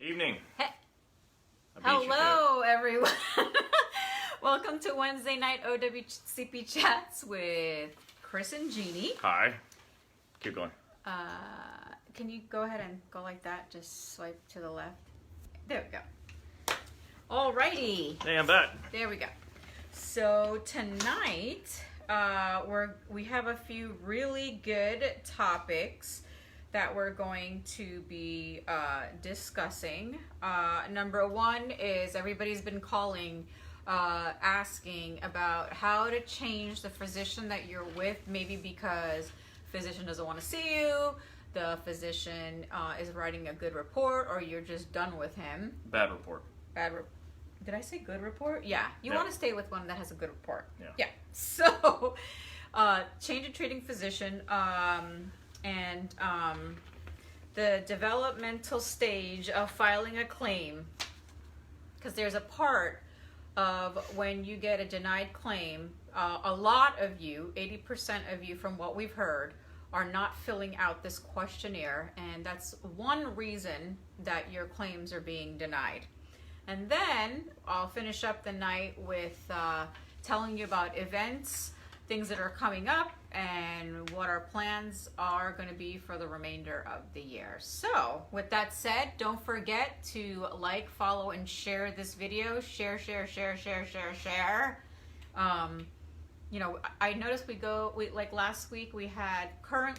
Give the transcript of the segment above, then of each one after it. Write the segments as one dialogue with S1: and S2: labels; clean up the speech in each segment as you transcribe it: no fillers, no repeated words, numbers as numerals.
S1: Evening.
S2: Hey. Hello, everyone. Welcome to Wednesday night OWCP chats with Chris and Gini.
S1: Hi. Keep going.
S2: Can you go ahead and go like that? Just swipe to the left. There we go. Alrighty.
S1: Hey, I'm back.
S2: There we go. So tonight, we have a few really good topics that we're going to be discussing. Number one is everybody's been calling, asking about how to change the physician that you're with, maybe because physician doesn't want to see you, the physician is writing a good report, or you're just done with him.
S1: Bad report.
S2: Did I say good report? Yeah. You
S1: Yeah.
S2: want to stay with one that has a good report.
S1: Yeah.
S2: So, change a treating physician, and the developmental stage of filing a claim, because there's a part of when you get a denied claim, a lot of you, 80% of you from what we've heard, are not filling out this questionnaire, and that's one reason that your claims are being denied. And then I'll finish up the night with telling you about events, things that are coming up, and what our plans are going to be for the remainder of the year. So with that said, don't forget to like, follow, and share this video. Share. You know, I noticed like last week we had current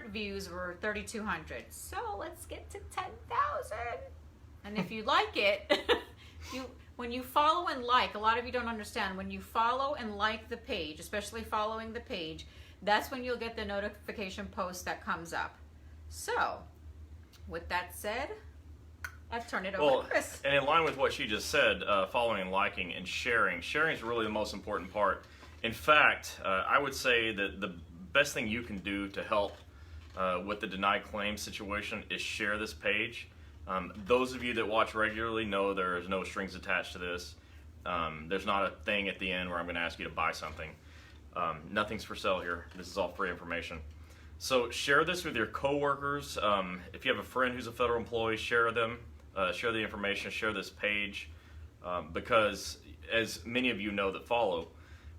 S2: views were 3,200. So let's get to 10,000. And if you like it, when you follow and like, a lot of you don't understand, when you follow and like the page, especially following the page, that's when you'll get the notification post that comes up. So, with that said, I've turned it over to Chris.
S1: And in line with what she just said, following and liking and sharing is really the most important part. In fact, I would say that the best thing you can do to help with the denied claim situation is share this page. Those of you that watch regularly know there's no strings attached to this. There's not a thing at the end where I'm going to ask you to buy something. Nothing's for sale here. This is all free information. So share this with your coworkers. If you have a friend who's a federal employee, share them. Share the information. Share this page. Because as many of you know that follow,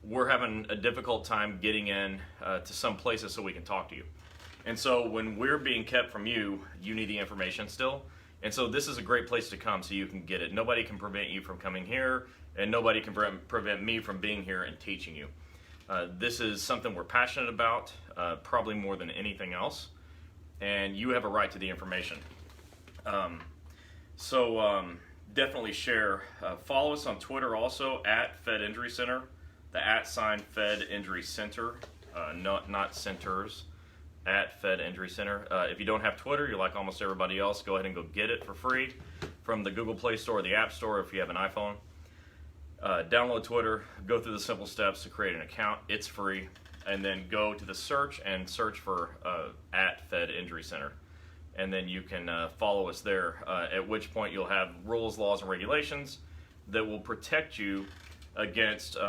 S1: we're having a difficult time getting in to some places so we can talk to you. And so when we're being kept from you, you need the information still. And so this is a great place to come so you can get it. Nobody can prevent you from coming here, and nobody can prevent me from being here and teaching you. This is something we're passionate about, probably more than anything else, and you have a right to the information. So definitely share. Follow us on Twitter also, at Fed Injury Center, the @ Fed Injury Center, not centers. At Fed Injury Center. If you don't have Twitter, you're like almost everybody else, go ahead and go get it for free from the Google Play Store or the App Store if you have an iPhone. Download Twitter, go through the simple steps to create an account. It's free. And then go to the search and search for at Fed Injury Center. And then you can follow us there, at which point you'll have rules, laws, and regulations that will protect you against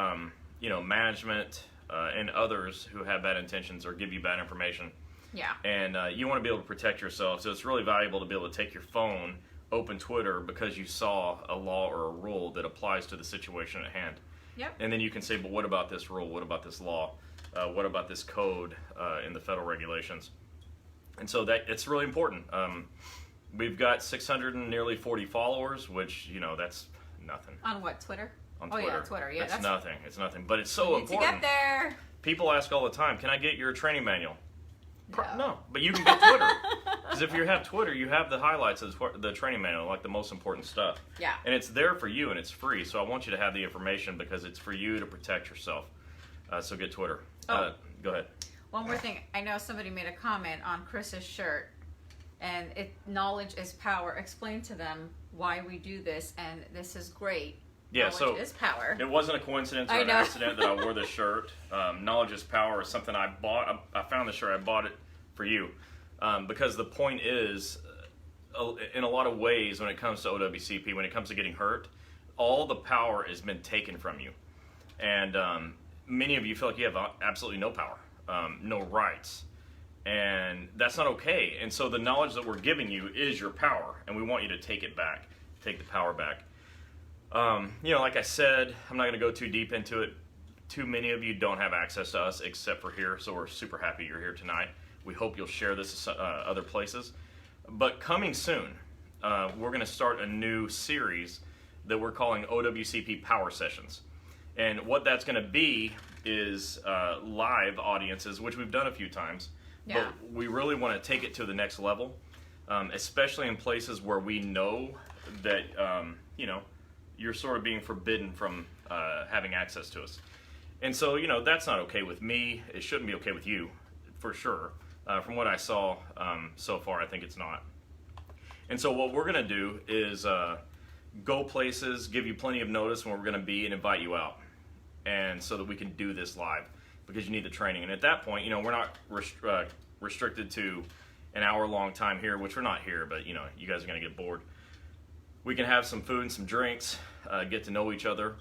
S1: management and others who have bad intentions or give you bad information.
S2: Yeah.
S1: And you want to be able to protect yourself. So it's really valuable to be able to take your phone, open Twitter because you saw a law or a rule that applies to the situation at hand.
S2: Yep.
S1: And then you can say, but what about this rule? What about this law? What about this code in the federal regulations? And so that it's really important. We've got 640 followers, which, that's nothing.
S2: On what, Twitter?
S1: On Twitter.
S2: Oh yeah, Twitter. Yeah,
S1: that's nothing. It's nothing. But it's so important.
S2: To get there.
S1: People ask all the time, can I get your training manual?
S2: No.
S1: But you can get Twitter. Because if you have Twitter, you have the highlights of the training manual, like the most important stuff.
S2: Yeah.
S1: And it's there for you, and it's free. So I want you to have the information because it's for you to protect yourself. So get Twitter. Go ahead.
S2: One more thing. I know somebody made a comment on Chris's shirt, and knowledge is power. Explain to them why we do this, and this is great.
S1: Yeah,
S2: knowledge is power.
S1: It wasn't a coincidence or an accident that I wore this shirt. Knowledge is power is something I bought. I found the shirt. I bought it for you because the point is, in a lot of ways, when it comes to OWCP, when it comes to getting hurt, all the power has been taken from you, and many of you feel like you have absolutely no power, no rights. And that's not okay. And so the knowledge that we're giving you is your power, and we want you to take it back, take the power back. Like I said, I'm not going to go too deep into it. Too many of you don't have access to us except for here, so we're super happy you're here tonight. We hope you'll share this other places. But coming soon, we're going to start a new series that we're calling OWCP Power Sessions. And what that's going to be is live audiences, which we've done a few times.
S2: Yeah.
S1: But we really want to take it to the next level, especially in places where we know that, you're sort of being forbidden from having access to us. And so, that's not okay with me. It shouldn't be okay with you, for sure. From what I saw so far, I think it's not. And so what we're going to do is go places, give you plenty of notice when we're going to be, and invite you out. And so that we can do this live, because you need the training. And at that point, we're not restricted to an hour-long time here, which we're not here, but, you guys are going to get bored. We can have some food and some drinks, get to know each other,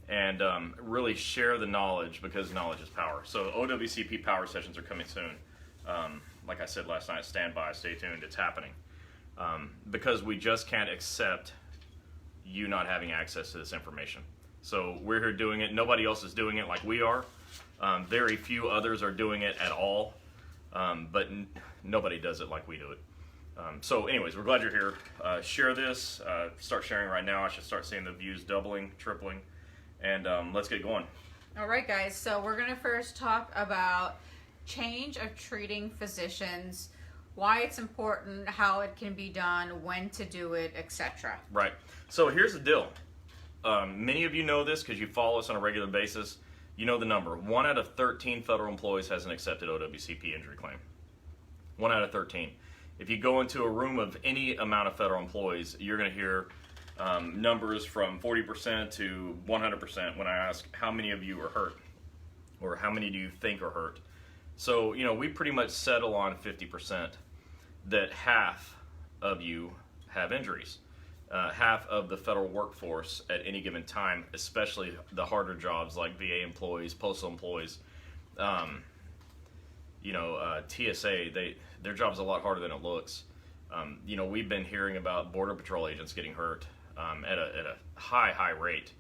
S1: and really share the knowledge, because knowledge is power. So OWCP Power Sessions are coming soon. Like I said last night, stand by, stay tuned, it's happening. Because we just can't accept you not having access to this information. So we're here doing it. Nobody else is doing it like we are. Very few others are doing it at all, but nobody does it like we do it. So anyways, we're glad you're here. Share this. Start sharing right now. I should start seeing the views doubling, tripling, and let's get going.
S2: All right, guys. So we're going to first talk about change of treating physicians, why it's important, how it can be done, when to do it, etc.
S1: Right. So here's the deal. Many of you know this because you follow us on a regular basis. You know the number. 1 out of 13 federal employees has an accepted OWCP injury claim. 1 out of 13. If you go into a room of any amount of federal employees, you're going to hear numbers from 40% to 100% when I ask how many of you are hurt, or how many do you think are hurt. So, we pretty much settle on 50%, that half of you have injuries. Half of the federal workforce at any given time, especially the harder jobs like VA employees, postal employees, TSA, their job's a lot harder than it looks. We've been hearing about Border Patrol agents getting hurt at a high rate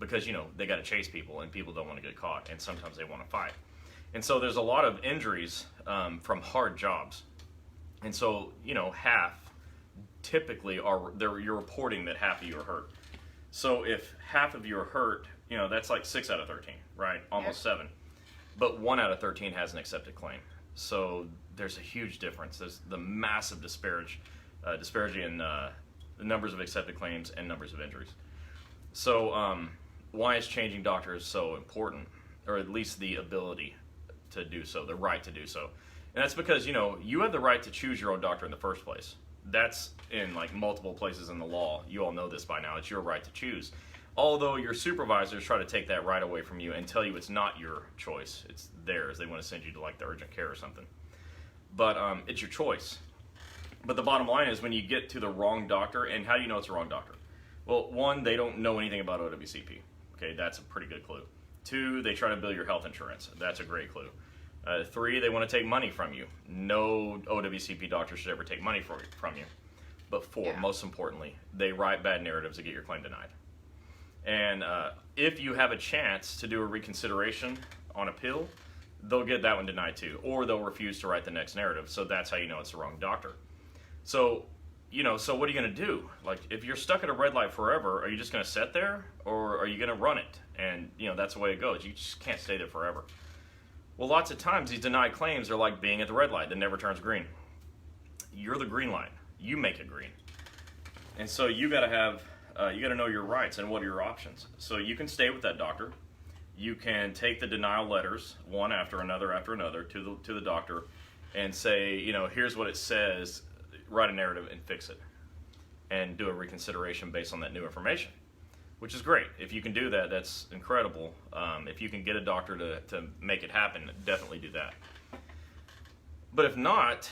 S1: because, they got to chase people, and people don't want to get caught, and sometimes they want to fight. And so there's a lot of injuries from hard jobs. And so, half typically you're reporting that half of you are hurt. So if half of you are hurt, that's like 6 out of 13, right? Almost 7. But 1 out of 13 has an accepted claim. So there's a huge difference. There's the massive disparity in the numbers of accepted claims and numbers of injuries. So why is changing doctors so important, or at least the ability to do so, the right to do so? And that's because, you have the right to choose your own doctor in the first place. That's in multiple places in the law. You all know this by now. It's your right to choose. Although your supervisors try to take that right away from you and tell you it's not your choice. It's theirs. They want to send you to the urgent care or something. But it's your choice. But the bottom line is, when you get to the wrong doctor, and how do you know it's the wrong doctor? Well, 1, they don't know anything about OWCP. Okay, that's a pretty good clue. 2, they try to bill your health insurance. That's a great clue. 3, they want to take money from you. No OWCP doctor should ever take money from you. But 4, most importantly, they write bad narratives to get your claim denied. And if you have a chance to do a reconsideration on appeal, they'll get that one denied too, or they'll refuse to write the next narrative. So that's how you know it's the wrong doctor. So, so what are you going to do? If you're stuck at a red light forever, are you just going to sit there, or are you going to run it? And, that's the way it goes. You just can't stay there forever. Well, lots of times these denied claims are like being at the red light that never turns green. You're the green light. You make it green. And so you got to know your rights and what are your options. So you can stay with that doctor. You can take the denial letters, one after another to the doctor, and say, here's what it says, write a narrative and fix it, and do a reconsideration based on that new information, which is great. If you can do that, that's incredible. If you can get a doctor to make it happen, definitely do that. But if not,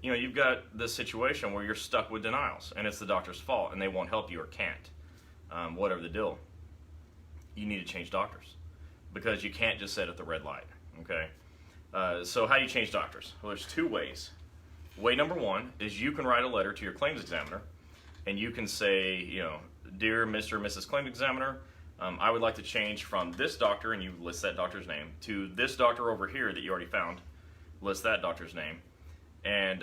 S1: you've got this situation where you're stuck with denials, and it's the doctor's fault, and they won't help you or can't. Whatever the deal, you need to change doctors, because you can't just sit at the red light, okay? So how do you change doctors? Well, there's two ways. Way number one is you can write a letter to your claims examiner, and you can say, dear Mr. or Mrs. Claims Examiner, I would like to change from this doctor, and you list that doctor's name, to this doctor over here that you already found, list that doctor's name, and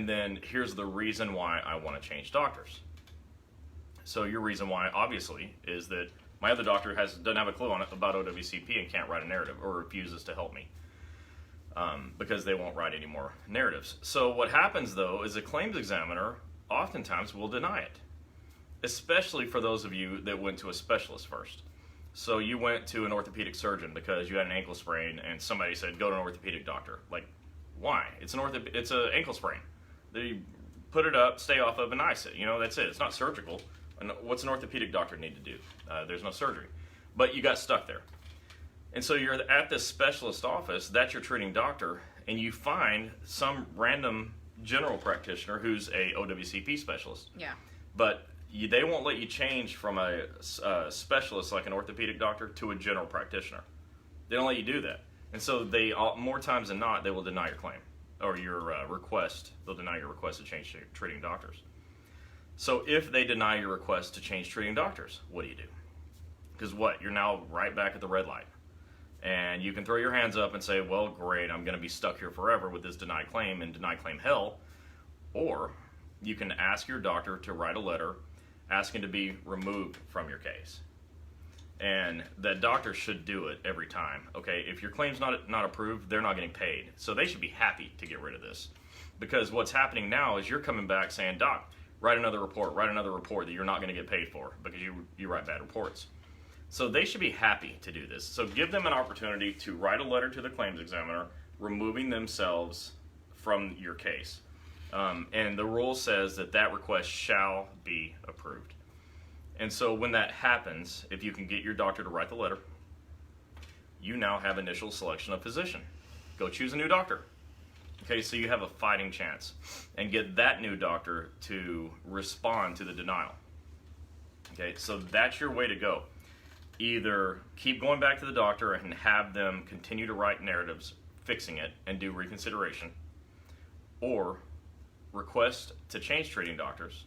S1: then here's the reason why I want to change doctors. So your reason why, obviously, is that my other doctor doesn't have a clue about OWCP and can't write a narrative, or refuses to help me. Because they won't write any more narratives. So what happens, though, is a claims examiner oftentimes will deny it, especially for those of you that went to a specialist first. So you went to an orthopedic surgeon because you had an ankle sprain, and somebody said, go to an orthopedic doctor. Like, why? It's an ankle sprain. They put it up, stay off of, and ice it. That's it. It's not surgical. And what's an orthopedic doctor need to do? There's no surgery. But you got stuck there. And so you're at this specialist office, that's your treating doctor, and you find some random general practitioner who's a OWCP specialist.
S2: Yeah. But
S1: they won't let you change from a specialist like an orthopedic doctor to a general practitioner. They don't let you do that. And so more times than not, they will deny your claim or your request. They'll deny your request to change treating doctors. So if they deny your request to change treating doctors, what do you do? Because you're now right back at the red light. And you can throw your hands up and say, well, great, I'm going to be stuck here forever with this denied claim and denied claim hell. Or you can ask your doctor to write a letter asking to be removed from your case. And that doctor should do it every time. Okay, if your claim's not approved, they're not getting paid. So they should be happy to get rid of this. Because what's happening now is you're coming back saying, doc, write another report that you're not going to get paid for because you write bad reports. So they should be happy to do this. So give them an opportunity to write a letter to the claims examiner removing themselves from your case. And the rule says that request shall be approved. And so when that happens, if you can get your doctor to write the letter, you now have initial selection of physician. Go choose a new doctor. Okay, so you have a fighting chance. And get that new doctor to respond to the denial. Okay, so that's your way to go. Either keep going back to the doctor and have them continue to write narratives, fixing it, and do reconsideration, or request to change treating doctors.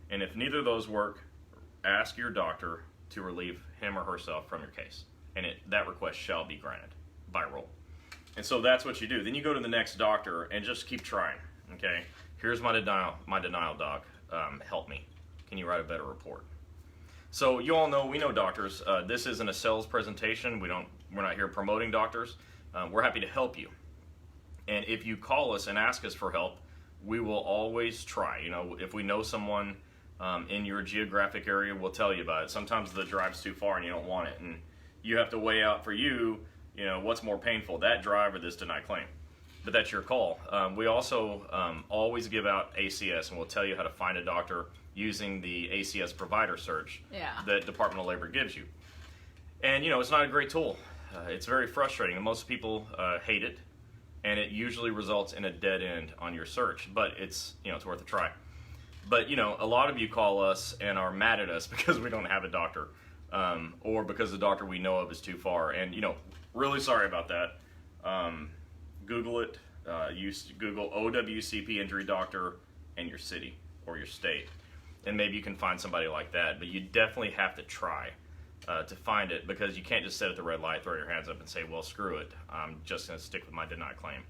S1: And if neither of those work, ask your doctor to relieve him or herself from your case. And that request shall be granted by rule. And so that's what you do. Then you go to the next doctor and just keep trying. Okay, here's my denial, doc. Help me. Can you write a better report? So you all know, we know doctors. This isn't a sales presentation. We're not here promoting doctors. We're happy to help you. And if you call us and ask us for help, we will always try. If we know someone in your geographic area, we'll tell you about it. Sometimes the drive's too far and you don't want it, and you have to weigh out for you, what's more painful, that drive or this denied claim. But that's your call. We also always give out ACS, and we'll tell you how to find a doctor using the ACS provider search that Department of Labor gives you. And it's not a great tool. It's very frustrating, and most people hate it, and it usually results in a dead end on your search. But it's worth a try. But a lot of you call us and are mad at us because we don't have a doctor, or because the doctor we know of is too far. And really sorry about that. Google it. Google OWCP injury doctor and your city or your state, and maybe you can find somebody like that. But you definitely have to try to find it, because you can't just sit at the red light, throw your hands up, and say, well, screw it, I'm just going to stick with my denied claim.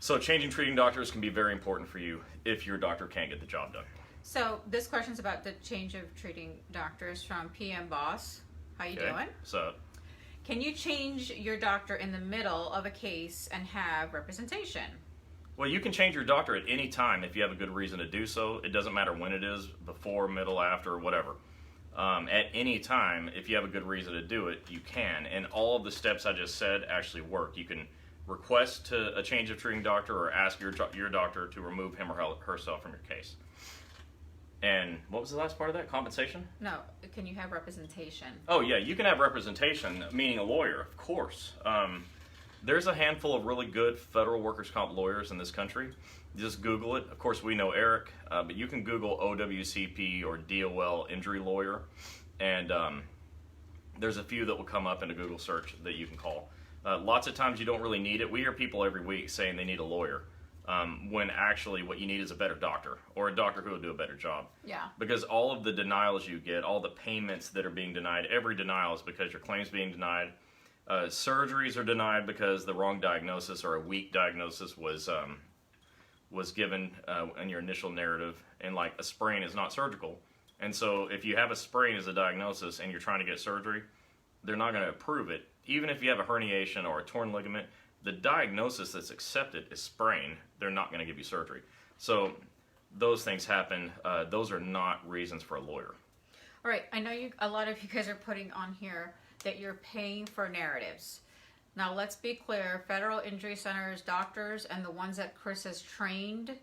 S1: So changing treating doctors can be very important for you if your doctor can't get the job done.
S2: So this question's about the change of treating doctors from PM Boss. How you doing?
S1: So,
S2: can you change your doctor in the middle of a case and have representation?
S1: Well, you can change your doctor at any time if you have a good reason to do so. It doesn't matter when it is, before, middle, after, whatever. At any time, if you have a good reason to do it, you can. And all of the steps I just said actually work. You can request a change of treating doctor, or ask your doctor to remove him or herself from your case. And what was the last part of that? Compensation?
S2: No. Can you have representation?
S1: Oh, yeah. You can have representation, meaning a lawyer, of course. There's a handful of really good federal workers' comp lawyers in this country. Just Google it. Of course, we know Eric, but you can Google OWCP or DOL injury lawyer, and there's a few that will come up in a Google search that you can call. Lots of times you don't really need it. We hear people every week saying they need a lawyer, when actually what you need is a better doctor, or a doctor who will do a better job.
S2: Yeah.
S1: Because all of the denials you get, all the payments that are being denied, every denial is because your claim's being denied. Surgeries are denied because the wrong diagnosis or a weak diagnosis was given in your initial narrative, and like a sprain is not surgical. And so if you have a sprain as a diagnosis and you're trying to get surgery, they're not going to approve it. Even if you have a herniation or a torn ligament, the diagnosis that's accepted is sprain. They're not going to give you surgery. So those things happen. Those are not reasons for a lawyer.
S2: All right. I know a lot of you guys are putting on here that you're paying for narratives. Now, let's be clear. Federal Injury Centers, doctors, and the ones that Chris has trained,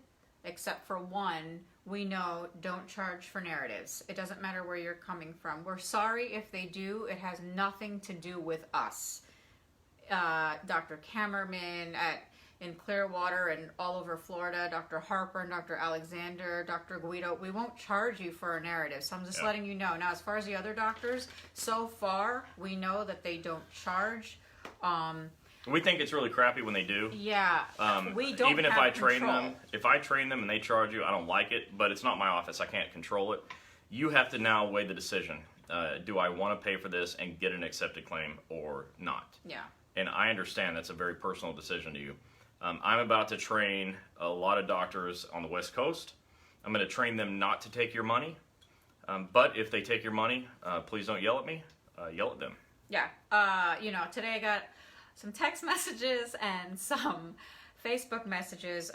S2: except for one, we know don't charge for narratives. It doesn't matter where you're coming from. We're sorry if they do. It has nothing to do with us. Dr. Kammerman in Clearwater and all over Florida, Dr. Harper and Dr. Alexander, Dr. Guido, we won't charge you for a narrative. So I'm just letting you know. Now, as far as the other doctors, so far, we know that they don't charge.
S1: We think it's really crappy when they do.
S2: Yeah, we don't.
S1: Even if
S2: have
S1: I train
S2: control.
S1: them, if I train them and they charge you, I don't like it. But it's not my office; I can't control it. You have to now weigh the decision. Do I want to pay for this and get an accepted claim or not?
S2: Yeah.
S1: And I understand that's a very personal decision to you. I'm about to train a lot of doctors on the West Coast. I'm going to train them not to take your money. But if they take your money, please don't yell at me. Yell at them.
S2: Yeah. Today I got some text messages and some Facebook messages,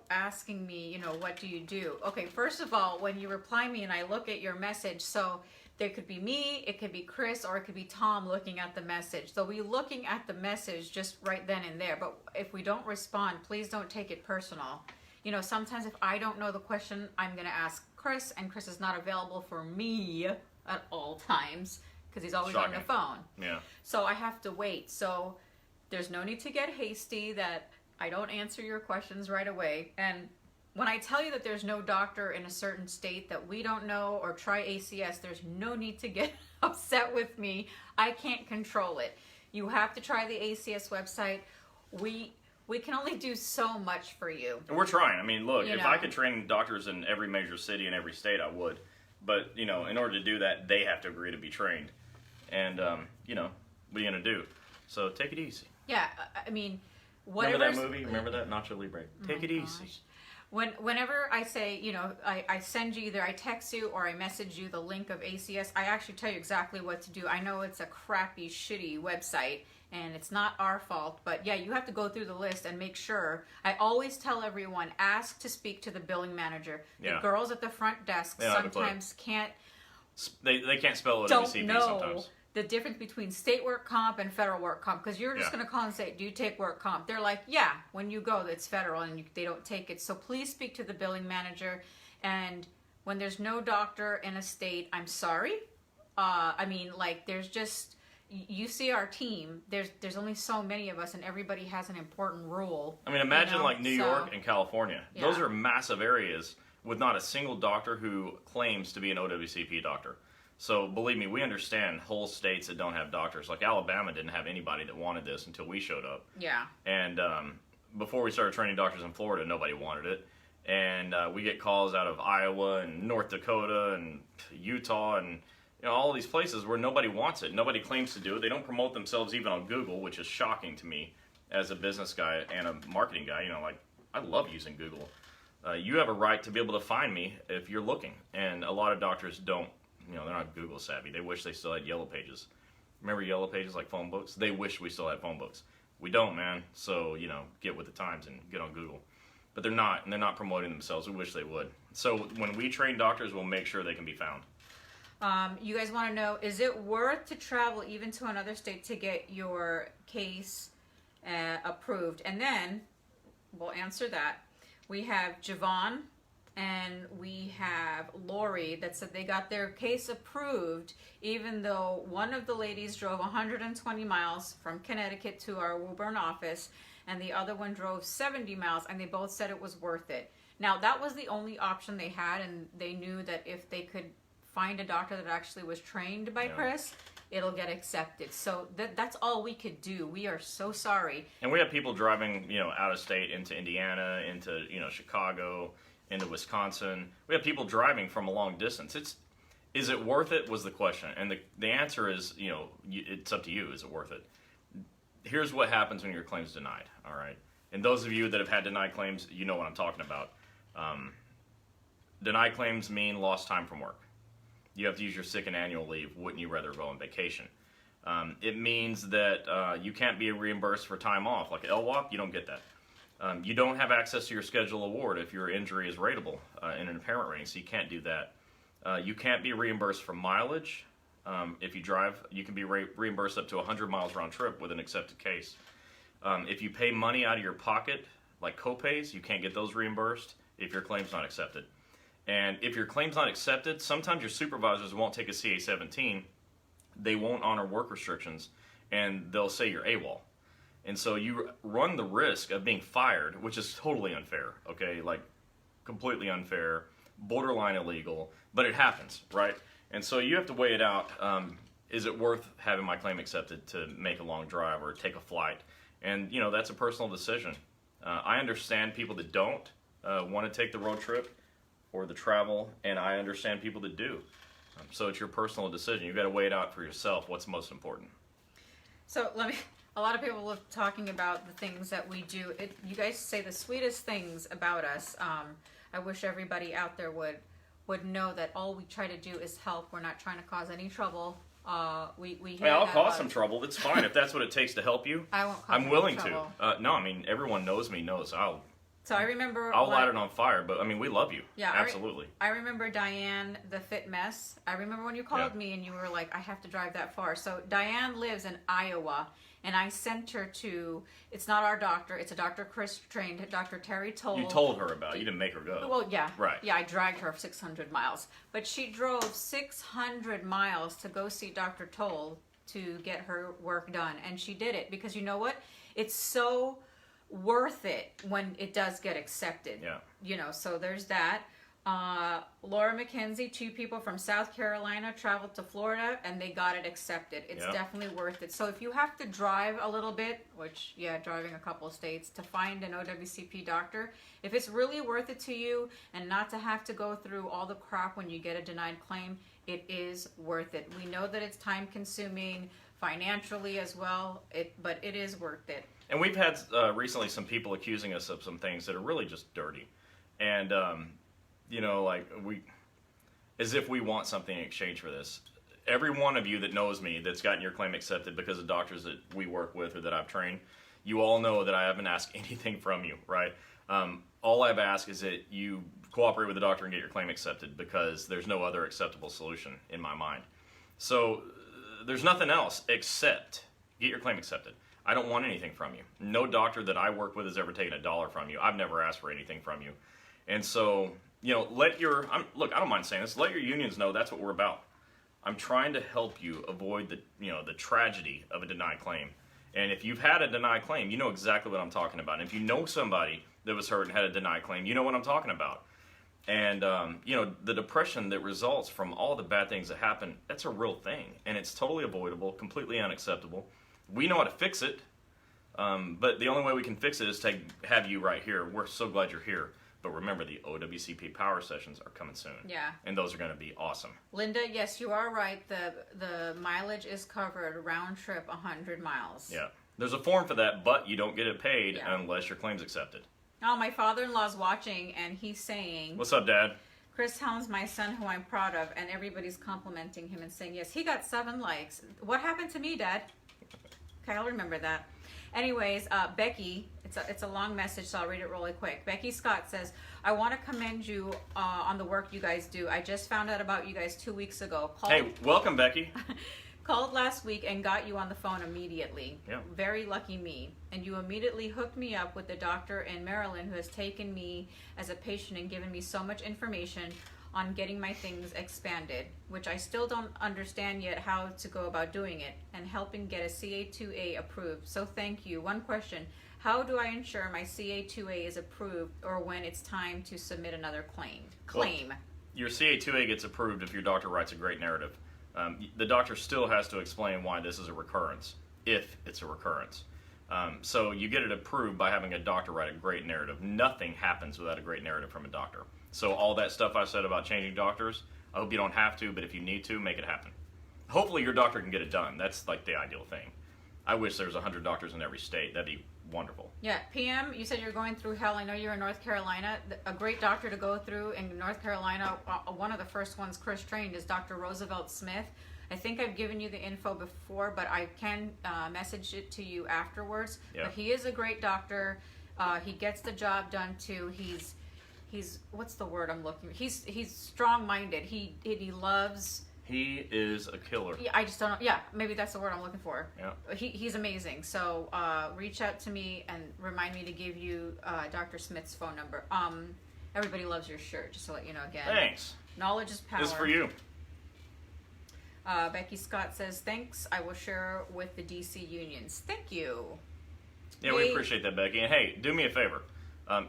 S2: asking me, what do you do? Okay, first of all, when you reply me and I look at your message, so there could be me, it could be Chris, or it could be Tom looking at the message. So we're looking at the message just right then and there. But if we don't respond, please don't take it personal. Sometimes if I don't know the question, I'm going to ask Chris, and Chris is not available for me at all times because he's always on the phone.
S1: Yeah.
S2: So I have to wait. So there's no need to get hasty that I don't answer your questions right away. And when I tell you that there's no doctor in a certain state that we don't know, or try ACS, there's no need to get upset with me. I can't control it. You have to try the ACS website. We can only do so much for you.
S1: And we're trying. I mean, look, if I could train doctors in every major city in every state, I would. But, in order to do that, they have to agree to be trained. And, what are you going to do? So take it easy.
S2: Yeah, I mean, whatever.
S1: Remember that movie? Remember that? Nacho Libre. Take it easy.
S2: Whenever I say, I send you either I text you or I message you the link of ACS, I actually tell you exactly what to do. I know it's a crappy, shitty website, and it's not our fault, but yeah, you have to go through the list and make sure. I always tell everyone, ask to speak to the billing manager.
S1: Yeah.
S2: The girls at the front desk sometimes can't.
S1: They can't spell
S2: don't
S1: OWCP
S2: know
S1: sometimes.
S2: The difference between state work comp and federal work comp, because you're just going to call and say, do you take work comp? They're like, yeah, when you go, it's federal, and they don't take it. So please speak to the billing manager. And when there's no doctor in a state, I'm sorry. There's just, you see our team, there's only so many of us, and everybody has an important role.
S1: I mean, imagine like New York and California.
S2: Yeah.
S1: Those are massive areas with not a single doctor who claims to be an OWCP doctor. So believe me, we understand whole states that don't have doctors. Like Alabama didn't have anybody that wanted this until we showed up.
S2: Yeah.
S1: And before we started training doctors in Florida, nobody wanted it. And we get calls out of Iowa and North Dakota and Utah and all these places where nobody wants it. Nobody claims to do it. They don't promote themselves even on Google, which is shocking to me as a business guy and a marketing guy. I love using Google. You have a right to be able to find me if you're looking. And a lot of doctors don't. They're not Google savvy. They wish they still had Yellow Pages. Remember Yellow Pages, like phone books? They wish we still had phone books. We don't, man. So, get with the times and get on Google. But they're not, and they're not promoting themselves. We wish they would. So when we train doctors, we'll make sure they can be found.
S2: You guys want to know, is it worth to travel even to another state to get your case approved? And then we'll answer that. We have Javon and we have Lori that said they got their case approved even though one of the ladies drove 120 miles from Connecticut to our Woburn office and the other one drove 70 miles, and they both said it was worth it. Now, that was the only option they had, and they knew that if they could find a doctor that actually was trained by Chris, it'll get accepted. So that's all we could do. We are so sorry.
S1: And we have people driving, out of state into Indiana, into, Chicago, into Wisconsin. We have people driving from a long distance. Is it worth it was the question. And the answer is, it's up to you. Is it worth it? Here's what happens when your claim's denied, all right? And those of you that have had denied claims, you know what I'm talking about. Denied claims mean lost time from work. You have to use your sick and annual leave. Wouldn't you rather go on vacation? It means that you can't be reimbursed for time off. Like LWOP, you don't get that. You don't have access to your schedule award if your injury is rateable in an impairment rating, so you can't do that. You can't be reimbursed for mileage. If you drive, you can be reimbursed up to 100 miles round trip with an accepted case. If you pay money out of your pocket, like co-pays, you can't get those reimbursed if your claim's not accepted. And if your claim's not accepted, sometimes your supervisors won't take a CA-17. They won't honor work restrictions, and they'll say you're AWOL. And so you run the risk of being fired, which is totally unfair, okay? Like, completely unfair, borderline illegal, but it happens, right? And so you have to weigh it out. Is it worth having my claim accepted to make a long drive or take a flight? And, that's a personal decision. I understand people that don't want to take the road trip or the travel, and I understand people that do. So it's your personal decision. You've got to weigh it out for yourself. What's most important?
S2: So a lot of people are talking about the things that we do. You guys say the sweetest things about us. I wish everybody out there would know that all we try to do is help. We're not trying to cause any trouble. I'll
S1: cause some trouble. It's fine if that's what it takes to help you.
S2: I won't cause
S1: I'm willing
S2: trouble.
S1: to. No, I mean, everyone knows me, knows
S2: So I remember...
S1: I'll light it on fire, but, we love you.
S2: Yeah,
S1: absolutely.
S2: I remember Diane, the fit mess. I remember when you called me and you were like, I have to drive that far. So Diane lives in Iowa, and I sent her to... It's not our doctor. It's a Dr. Chris trained, Dr. Terry Toll.
S1: You told her about it. You didn't make her go.
S2: Well, yeah.
S1: Right.
S2: Yeah, I dragged her 600 miles. But she drove 600 miles to go see Dr. Toll to get her work done. And she did it because you know what? It's so... worth it when it does get accepted.
S1: Yeah.
S2: So there's that. Laura McKenzie, 2 people from South Carolina traveled to Florida and they got it accepted. It's definitely worth it. So if you have to drive a little bit, which, driving a couple of states to find an OWCP doctor, if it's really worth it to you and not to have to go through all the crap when you get a denied claim, it is worth it. We know that it's time consuming financially as well, but it is worth it.
S1: And we've had recently some people accusing us of some things that are really just dirty. And, as if we want something in exchange for this. Every one of you that knows me that's gotten your claim accepted because of doctors that we work with or that I've trained, you all know that I haven't asked anything from you, right? All I've asked is that you cooperate with the doctor and get your claim accepted because there's no other acceptable solution in my mind. So there's nothing else except get your claim accepted. I don't want anything from you. No doctor that I work with has ever taken $1 from you. I've never asked for anything from you. And so, look, I don't mind saying this, let your unions know that's what we're about. I'm trying to help you avoid the tragedy of a denied claim. And if you've had a denied claim, you know exactly what I'm talking about. And if you know somebody that was hurt and had a denied claim, you know what I'm talking about. And, the depression that results from all the bad things that happen, that's a real thing. And it's totally avoidable, completely unacceptable. We know how to fix it, but the only way we can fix it is to have you right here. We're so glad you're here. But remember, the OWCP Power Sessions are coming soon.
S2: Yeah.
S1: And those are going to be awesome.
S2: Linda, yes, you are right. The mileage is covered, round trip 100 miles.
S1: Yeah. There's a form for that, but you don't get it paid unless your claim's accepted.
S2: Oh, my father-in-law's watching, and he's saying...
S1: What's up, Dad?
S2: Chris Helms, my son, who I'm proud of, and everybody's complimenting him and saying, yes, he got 7 likes. What happened to me, Dad? Okay, I'll remember that. Anyways, Becky, it's a long message, so I'll read it really quick. Becky Scott says, I want to commend you on the work you guys do. I just found out about you guys 2 weeks ago.
S1: Hey, welcome, Becky.
S2: Called last week and got you on the phone immediately.
S1: Yeah.
S2: Very lucky me. And you immediately hooked me up with the doctor in Maryland who has taken me as a patient and given me so much information on getting my things expanded, which I still don't understand yet how to go about doing it, and helping get a CA2A approved. So thank you. One question, how do I ensure my CA2A is approved or when it's time to submit another claim?
S1: Well, your CA2A gets approved if your doctor writes a great narrative. The doctor still has to explain why this is a recurrence, if it's a recurrence. So you get it approved by having a doctor write a great narrative. Nothing happens without a great narrative from a doctor. So all that stuff I said about changing doctors, I hope you don't have to, but if you need to, make it happen. Hopefully your doctor can get it done. That's like the ideal thing. I wish there was 100 doctors in every state. That'd be wonderful.
S2: Yeah, PM, you said you're going through hell. I know you're in North Carolina. A great doctor to go through in North Carolina, one of the first ones Chris trained is Dr. Roosevelt Smith. I think I've given you the info before, but I can message it to you afterwards.
S1: Yeah.
S2: But he is a great doctor. He gets the job done too. He's what's the word I'm looking for? He's strong-minded. He loves.
S1: He is a killer.
S2: Yeah, I just don't know. Yeah, maybe that's the word I'm looking for.
S1: Yeah.
S2: He's amazing. So reach out to me and remind me to give you Dr. Smith's phone number. Everybody loves your shirt, just to let you know again.
S1: Thanks.
S2: Knowledge is power.
S1: This is for you.
S2: Becky Scott says, thanks. I will share with the DC unions. Thank you.
S1: Yeah, we appreciate that, Becky. And hey, do me a favor.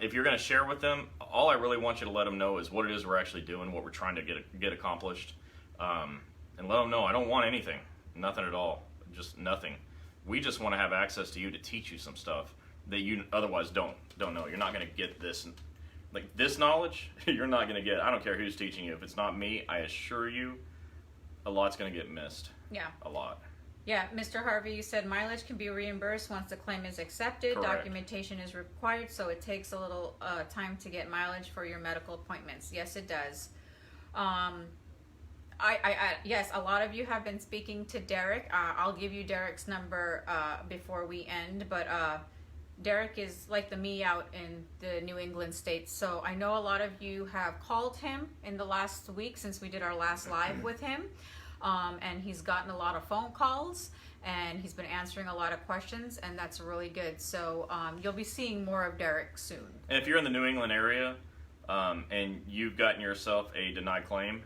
S1: If you're going to share with them, all I really want you to let them know is what it is we're actually doing, what we're trying to get accomplished. And let them know I don't want anything, nothing at all, just nothing. We just want to have access to you to teach you some stuff that you otherwise don't know. You're not going to get this, like this knowledge. You're not going to get. I don't care who's teaching you. If it's not me, I assure you, a lot's going to get missed.
S2: Yeah.
S1: A lot.
S2: Yeah, Mr. Harvey, you said mileage can be reimbursed once the claim is accepted.
S1: Correct.
S2: Documentation is required, so it takes a little time to get mileage for your medical appointments. Yes, it does. Yes, a lot of you have been speaking to Derek. I'll give you Derek's number before we end, but Derek is like the me out in the New England states. So I know a lot of you have called him in the last week since we did our last live with him. And he's gotten a lot of phone calls and he's been answering a lot of questions, and that's really good. So you'll be seeing more of Derek soon.
S1: And if you're in the New England area and you've gotten yourself a denied claim,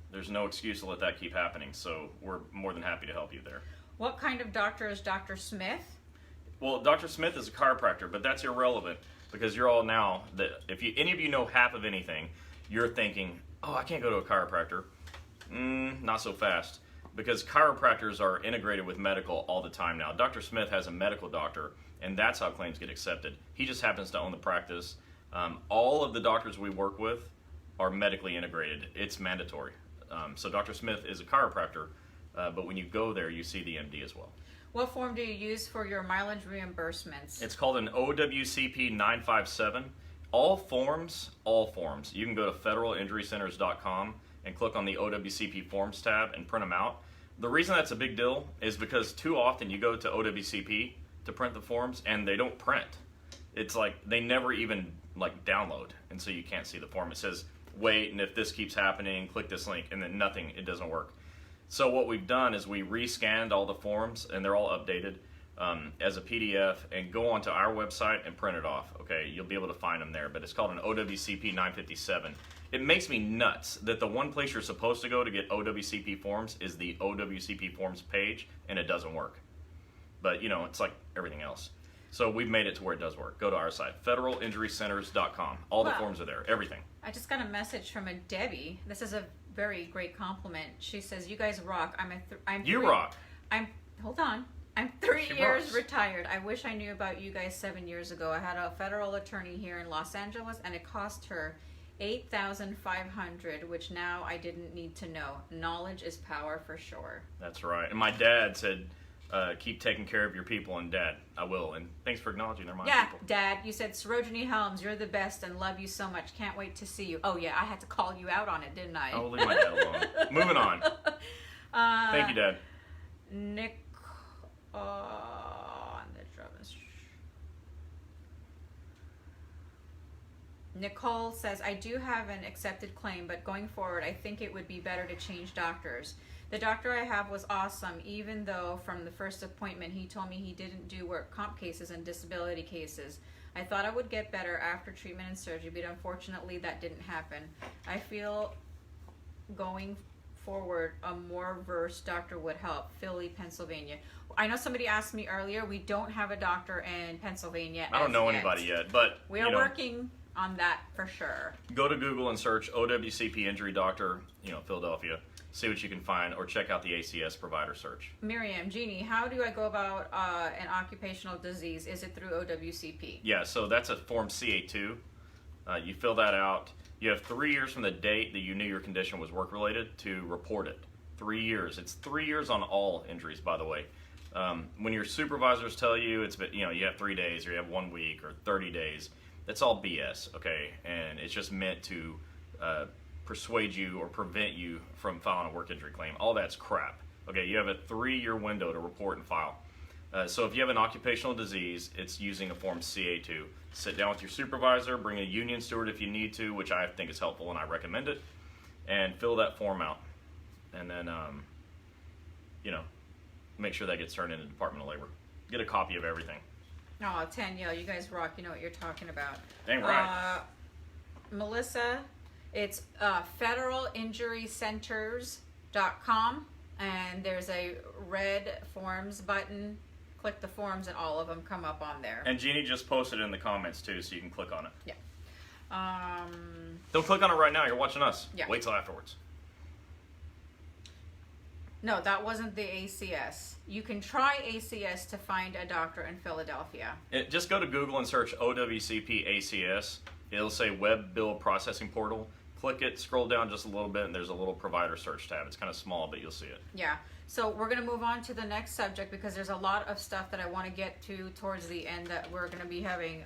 S1: there's no excuse to let that keep happening. So we're more than happy to help you there.
S2: What kind of doctor is Dr. Smith?
S1: Well, Dr. Smith is a chiropractor, but that's irrelevant because you're all now that if any of you know half of anything, you're thinking, oh, I can't go to a chiropractor. Not so fast, because chiropractors are integrated with medical all the time now. Dr. Smith has a medical doctor, and that's how claims get accepted. He just happens to own the practice. All of the doctors we work with are medically integrated. It's mandatory. So Dr. Smith is a chiropractor, but when you go there, you see the MD as well.
S2: What form do you use for your mileage reimbursements?
S1: It's called an OWCP 957. All forms. You can go to federalinjurycenters.com and click on the OWCP Forms tab and print them out. The reason that's a big deal is because too often you go to OWCP to print the forms and they don't print. It's like they never even like download, and so you can't see the form. It says wait, and if this keeps happening, click this link, and then nothing, it doesn't work. So what we've done is we rescanned all the forms, and they're all updated as a PDF, and go onto our website and print it off. Okay, you'll be able to find them there, but it's called an OWCP 957. It makes me nuts that the one place you're supposed to go to get OWCP forms is the OWCP forms page, and it doesn't work. But, you know, it's like everything else. So we've made it to where it does work. Go to our site, federalinjurycenters.com. All the forms are there, everything.
S2: I just got a message from a Debbie. This is a very great compliment. She says, "You guys rock.
S1: Rock.
S2: Hold on. I'm 3
S1: She
S2: years
S1: rocks.
S2: retired. I wish I knew about you guys 7 years ago. I had a federal attorney here in Los Angeles, and it cost her $8,500, which now I didn't need to know. Knowledge is power for sure."
S1: That's right. And my dad said, keep taking care of your people, and Dad, I will. And thanks for acknowledging they're my people.
S2: Dad, you said, Gini Helms, you're the best and love you so much. Can't wait to see you. Oh, yeah, I had to call you out on it, didn't I?
S1: Oh, leave my dad alone. Moving on. Thank you, Dad.
S2: Nick, Nicole says, "I do have an accepted claim, but going forward, I think it would be better to change doctors. The doctor I have was awesome, even though from the first appointment he told me he didn't do work comp cases and disability cases. I thought I would get better after treatment and surgery, but unfortunately that didn't happen. I feel going forward a more versed doctor would help. Philly, Pennsylvania." I know somebody asked me earlier, we don't have a doctor in Pennsylvania.
S1: I don't know anybody yet, but
S2: we are working on that for sure.
S1: Go to Google and search OWCP Injury Doctor, Philadelphia. See what you can find, or check out the ACS provider search.
S2: Miriam, Gini, how do I go about an occupational disease? Is it through OWCP?
S1: Yeah, so that's a Form CA2. You fill that out. You have 3 years from the date that you knew your condition was work-related to report it. 3 years. It's 3 years on all injuries, by the way. When your supervisors tell you you have 3 days, or you have 1 week, or 30 days, that's all BS, okay? And it's just meant to persuade you or prevent you from filing a work injury claim. All that's crap. Okay, you have a 3-year window to report and file. So if you have an occupational disease, it's using a Form CA2. Sit down with your supervisor, bring a union steward if you need to, which I think is helpful and I recommend it, and fill that form out. And then, make sure that gets turned into the Department of Labor. Get a copy of everything.
S2: Oh, Tanya, you guys rock. You know what you're talking about.
S1: Dang right.
S2: Melissa, it's federalinjurycenters.com, and there's a red forms button. Click the forms, and all of them come up on there.
S1: And Jeannie just posted it in the comments too, so you can click on it.
S2: Yeah.
S1: Don't click on it right now. You're watching us.
S2: Yeah.
S1: Wait till afterwards.
S2: No, that wasn't the ACS. You can try ACS to find a doctor in Philadelphia.
S1: Just go to Google and search OWCP ACS. It'll say Web Bill Processing Portal. Click it, scroll down just a little bit, and there's a little provider search tab. It's kind of small, but you'll see it.
S2: Yeah. So we're going to move on to the next subject because there's a lot of stuff that I want to get to towards the end that we're going to be having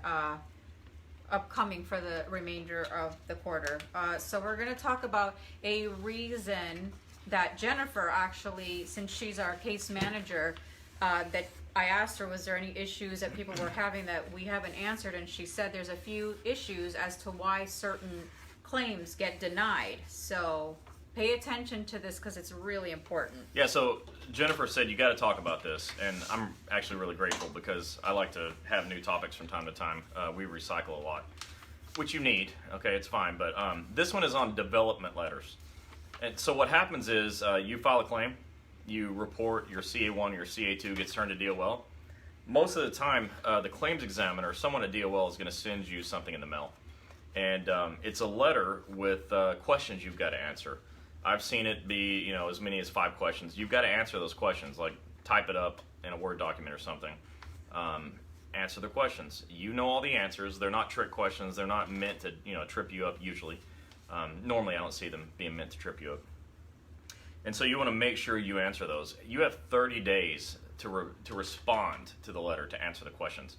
S2: upcoming for the remainder of the quarter. So we're going to talk about a reason that Jennifer actually, since she's our case manager, that I asked her, was there any issues that people were having that we haven't answered? And she said there's a few issues as to why certain claims get denied. So pay attention to this because it's really important.
S1: Yeah, so Jennifer said you got to talk about this, and I'm actually really grateful because I like to have new topics from time to time. We recycle a lot, which you need. Okay, it's fine, but this one is on development letters. And so what happens is you file a claim, you report your CA1 or your CA2 gets turned to DOL. Most of the time, the claims examiner, someone at DOL, is going to send you something in the mail. And it's a letter with questions you've got to answer. I've seen it be, as many as 5 questions. You've got to answer those questions, like type it up in a Word document or something. Answer the questions. You know all the answers. They're not trick questions. They're not meant to, trip you up usually. Normally, I don't see them being meant to trip you up. And so you want to make sure you answer those. You have 30 days to respond to the letter, to answer the questions.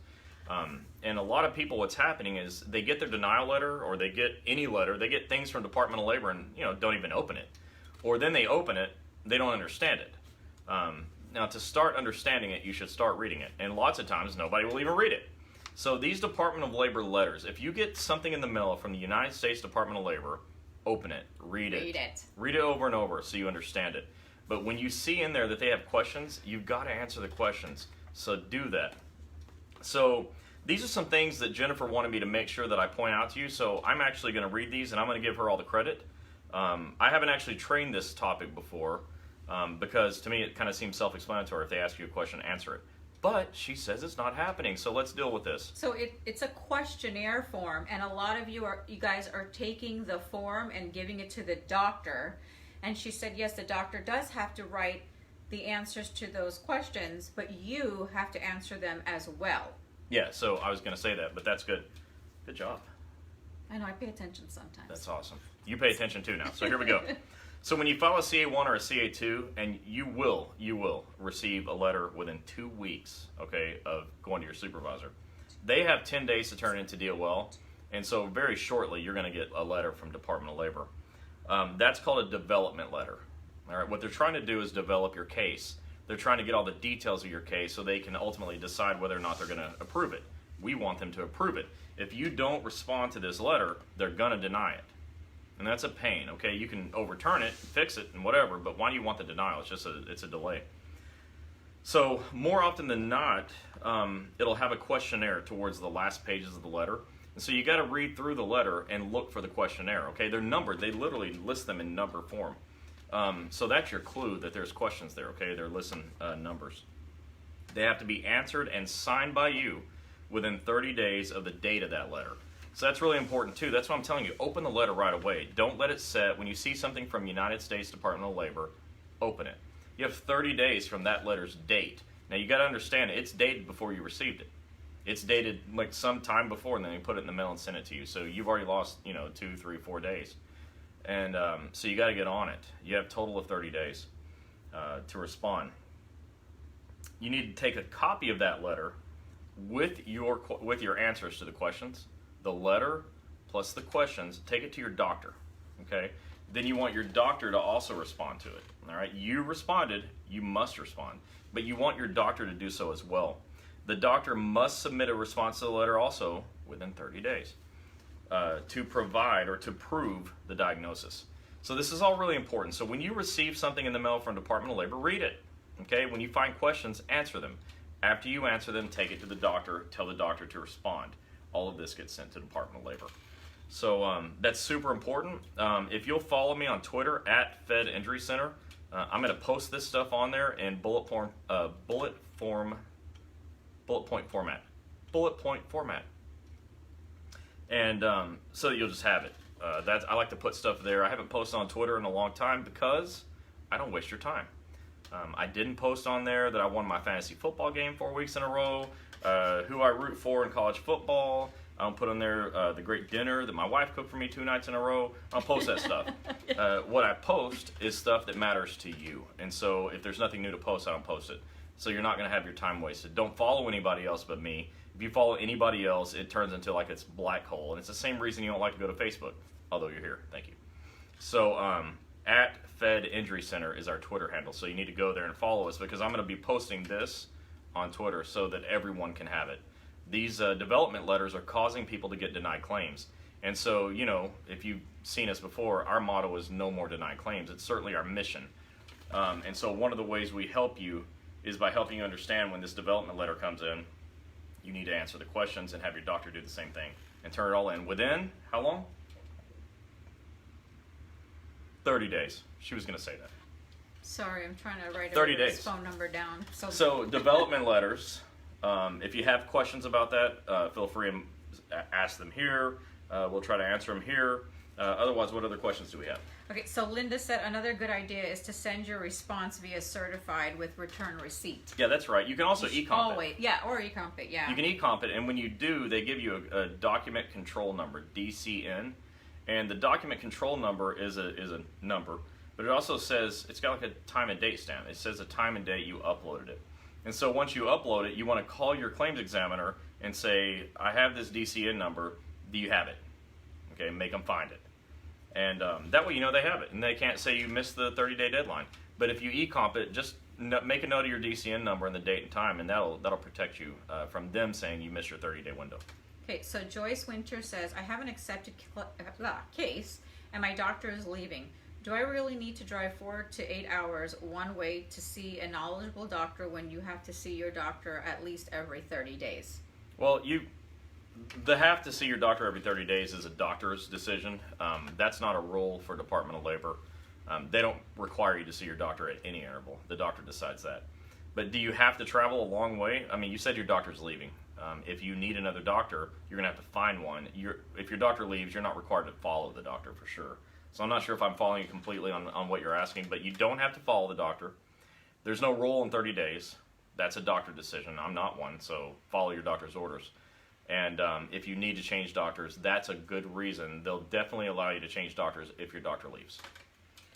S1: And a lot of people, what's happening is they get their denial letter, or they get any letter, they get things from Department of Labor and don't even open it. Or then they open it, they don't understand it. Now to start understanding it, you should start reading it. And lots of times nobody will even read it. So these Department of Labor letters, if you get something in the mail from the United States Department of Labor, open it, read it. Read it over and over so you understand it. But when you see in there that they have questions, you've got to answer the questions. So do that. So these are some things that Jennifer wanted me to make sure that I point out to you. So I'm actually going to read these, and I'm going to give her all the credit. I haven't actually trained this topic before because to me it kind of seems self-explanatory. If they ask you a question, answer it. But she says it's not happening, so let's deal with this.
S2: So it's a questionnaire form, and a lot of you guys are taking the form and giving it to the doctor. And she said, yes, the doctor does have to write the answers to those questions, but you have to answer them as well.
S1: Yeah, so I was going to say that, but that's good. Good job.
S2: I know, I pay attention sometimes.
S1: That's awesome. You pay attention too now, so here we go. So when you file a CA1 or a CA2, and you will receive a letter within 2 weeks, okay, of going to your supervisor. They have 10 days to turn it into DOL, and so very shortly you're going to get a letter from Department of Labor. That's called a development letter. All right, what they're trying to do is develop your case. They're trying to get all the details of your case so they can ultimately decide whether or not they're going to approve it. We want them to approve it. If you don't respond to this letter, they're going to deny it. And that's a pain, okay? You can overturn it, fix it, and whatever, but why do you want the denial? It's a delay. So more often than not, it'll have a questionnaire towards the last pages of the letter. And so you got to read through the letter and look for the questionnaire, okay? They're numbered. They literally list them in number form. So that's your clue that there's questions there, okay? They're listing numbers. They have to be answered and signed by you within 30 days of the date of that letter. So that's really important too. That's what I'm telling you. Open the letter right away. Don't let it sit. When you see something from United States Department of Labor, open it. You have 30 days from that letter's date. Now you got to understand it's dated before you received it. It's dated like some time before, and then they put it in the mail and send it to you. So you've already lost 2, 3, 4 days, and so you got to get on it. You have a total of 30 days to respond. You need to take a copy of that letter with your answers to the questions, the letter plus the questions. Take it to your doctor, okay? Then you want your doctor to also respond to it, all right? You responded, you must respond, but you want your doctor to do so as well. The doctor must submit a response to the letter also within 30 days to provide or to prove the diagnosis. So this is all really important. So when you receive something in the mail from Department of Labor, read it, okay? When you find questions, answer them. After you answer them, take it to the doctor, tell the doctor to respond. All of this gets sent to the Department of Labor. So that's super important. If you'll follow me on Twitter at Fed Injury Center, I'm going to post this stuff on there in bullet point format. And so that you'll just have it. I like to put stuff there. I haven't posted on Twitter in a long time because I don't waste your time. I didn't post on there that I won my fantasy football game 4 weeks in a row, who I root for in college football. I don't put on there the great dinner that my wife cooked for me 2 nights in a row. I don't post that stuff. What I post is stuff that matters to you. And so if there's nothing new to post, I don't post it. So you're not going to have your time wasted. Don't follow anybody else but me. If you follow anybody else, it turns into like it's black hole. And it's the same reason you don't like to go to Facebook, although you're here. Thank you. So at Fed Injury Center is our Twitter handle. So you need to go there and follow us because I'm going to be posting this on Twitter so that everyone can have it. These development letters are causing people to get denied claims. And so, if you've seen us before, our motto is no more denied claims. It's certainly our mission. And so one of the ways we help you is by helping you understand when this development letter comes in, you need to answer the questions and have your doctor do the same thing and turn it all in within, how long? 30 days. She was going to say that.
S2: Sorry, I'm trying to write
S1: 30
S2: his
S1: days.
S2: phone number down.
S1: So development letters, if you have questions about that, feel free and ask them here. We'll try to answer them here. Otherwise, what other questions do we have?
S2: Okay, so Linda said another good idea is to send your response via certified with return receipt.
S1: Yeah, that's right. You can also e-comp
S2: it. Yeah, or e-comp it, yeah.
S1: You can e-comp it, and when you do, they give you a document control number, DCN. And the document control number is a number, but it also says, it's got like a time and date stamp. It says the time and date you uploaded it. And so once you upload it, you want to call your claims examiner and say, I have this DCN number, do you have it? Okay, make them find it. And that way you know they have it, and they can't say you missed the 30-day deadline. But if you e-comp it, just make a note of your DCN number and the date and time, and that'll protect you from them saying you missed your 30-day window.
S2: Okay, so Joyce Winter says, I have an accepted case, and my doctor is leaving. Do I really need to drive 4 to 8 hours one way to see a knowledgeable doctor when you have to see your doctor at least every 30 days?
S1: Well, the have to see your doctor every 30 days is a doctor's decision. That's not a rule for Department of Labor. They don't require you to see your doctor at any interval. The doctor decides that. But do you have to travel a long way? I mean, you said your doctor's leaving. If you need another doctor, you're going to have to find one. If your doctor leaves, you're not required to follow the doctor for sure. So I'm not sure if I'm following you completely on what you're asking, but you don't have to follow the doctor. There's no rule in 30 days. That's a doctor decision. I'm not one, so follow your doctor's orders. And if you need to change doctors, that's a good reason. They'll definitely allow you to change doctors if your doctor leaves.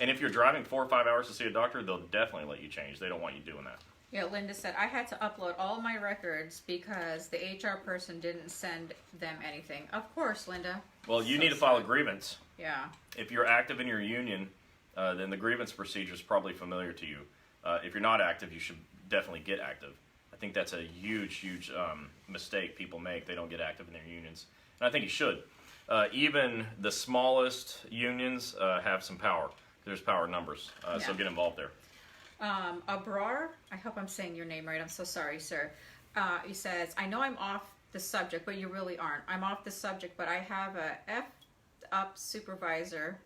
S1: And if you're driving 4 or 5 hours to see a doctor, they'll definitely let you change. They don't want you doing that.
S2: Yeah, Linda said, I had to upload all my records because the HR person didn't send them anything. Of course, Linda.
S1: Well, you need to file a grievance.
S2: Yeah.
S1: If you're active in your union, then the grievance procedure is probably familiar to you. If you're not active, you should definitely get active. I think that's a huge mistake people make. They don't get active in their unions. And I think you should. Even the smallest unions have some power. There's power numbers, so get involved there.
S2: Abrar, I hope I'm saying your name right. I'm so sorry, sir. He says, I know I'm off the subject, but you really aren't. I'm off the subject, but I have a F-up supervisor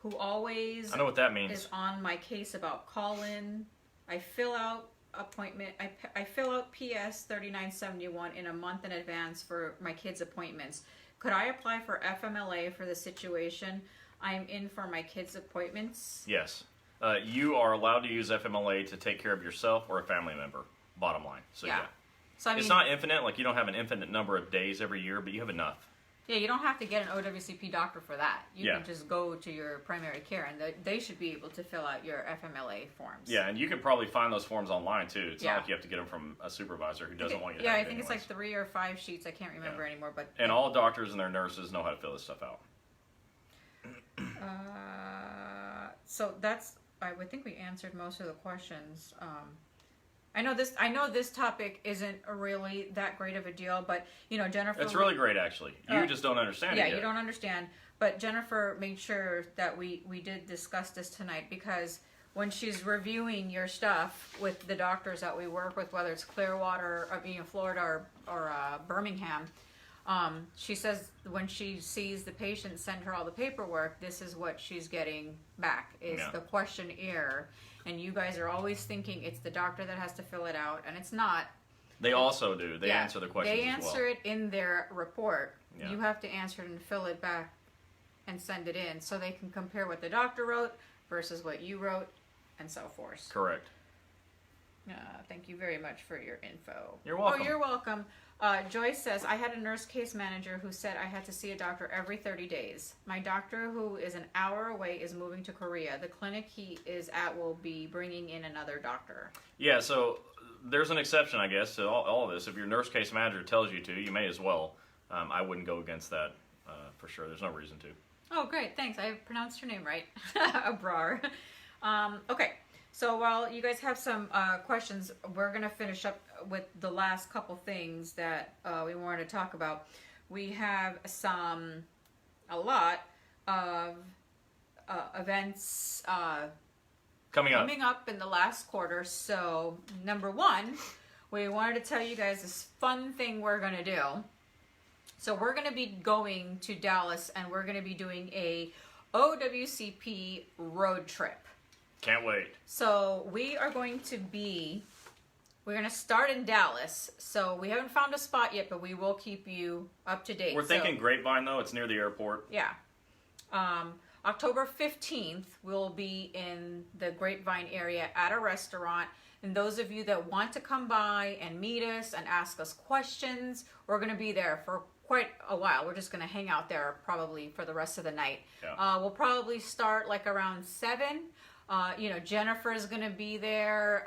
S2: who always
S1: I know what that means.
S2: Is on my case about call-in. I fill out appointment. I fill out PS 3971 in a month in advance for my kids' appointments. could I apply for FMLA for the situation? I'm in for my kids' appointments.
S1: Yes. You are allowed to use FMLA to take care of yourself or a family member, bottom line. So, yeah.
S2: So, I mean,
S1: it's not infinite, like you don't have an infinite number of days every year, but you have enough.
S2: Yeah, you don't have to get an OWCP doctor for that. You
S1: Yeah.
S2: can just go to your primary care, and they should be able to fill out your FMLA forms.
S1: Yeah, and you can probably find those forms online, too. It's
S2: Yeah.
S1: not like you have to get them from a supervisor who doesn't want you to
S2: Yeah,
S1: have
S2: I
S1: it
S2: think it's
S1: anyways.
S2: like 3 or 5 sheets. I can't remember anymore. But
S1: And all doctors and their nurses know how to fill this stuff out.
S2: So that's, I would think we answered most of the questions. I know this topic isn't really that great of a deal, but Jennifer.
S1: It's really great, actually. You just don't understand it yet.
S2: Yeah, you don't understand. But Jennifer made sure that we did discuss this tonight, because when she's reviewing your stuff with the doctors that we work with, whether it's Clearwater, Florida or Birmingham, she says when she sees the patient send her all the paperwork, this is what she's getting back, is the questionnaire. And you guys are always thinking it's the doctor that has to fill it out, and it's not.
S1: They also do. They answer the questions
S2: They
S1: as well.
S2: answer it in their report.
S1: Yeah.
S2: You have to answer it and fill it back and send it in, so they can compare what the doctor wrote versus what you wrote, and so forth.
S1: Correct.
S2: Thank you very much for your info.
S1: You're welcome.
S2: Oh, you're welcome. Joyce says, I had a nurse case manager who said I had to see a doctor every 30 days. My doctor, who is an hour away, is moving to Korea. The clinic he is at will be bringing in another doctor.
S1: Yeah, so there's an exception, I guess, to all of this. If your nurse case manager tells you to, you may as well. I wouldn't go against that for sure. There's no reason to.
S2: Oh, great. Thanks. I pronounced your name right. Abrar. Okay. So while you guys have some questions, we're going to finish up with the last couple things that we wanted to talk about. We have a lot of events
S1: Coming
S2: up in the last quarter. So number one, we wanted to tell you guys this fun thing we're going to do. So we're going to be going to Dallas, and we're going to be doing a OWCP road trip.
S1: Can't wait.
S2: So we're going to start in Dallas. So we haven't found a spot yet, but we will keep you up to date.
S1: We're thinking Grapevine, though. It's near the airport.
S2: Yeah. October 15th, we'll be in the Grapevine area at a restaurant. And those of you that want to come by and meet us and ask us questions, we're going to be there for quite a while. We're just going to hang out there probably for the rest of the night.
S1: Yeah.
S2: We'll probably start like around 7. Jennifer's going to be there.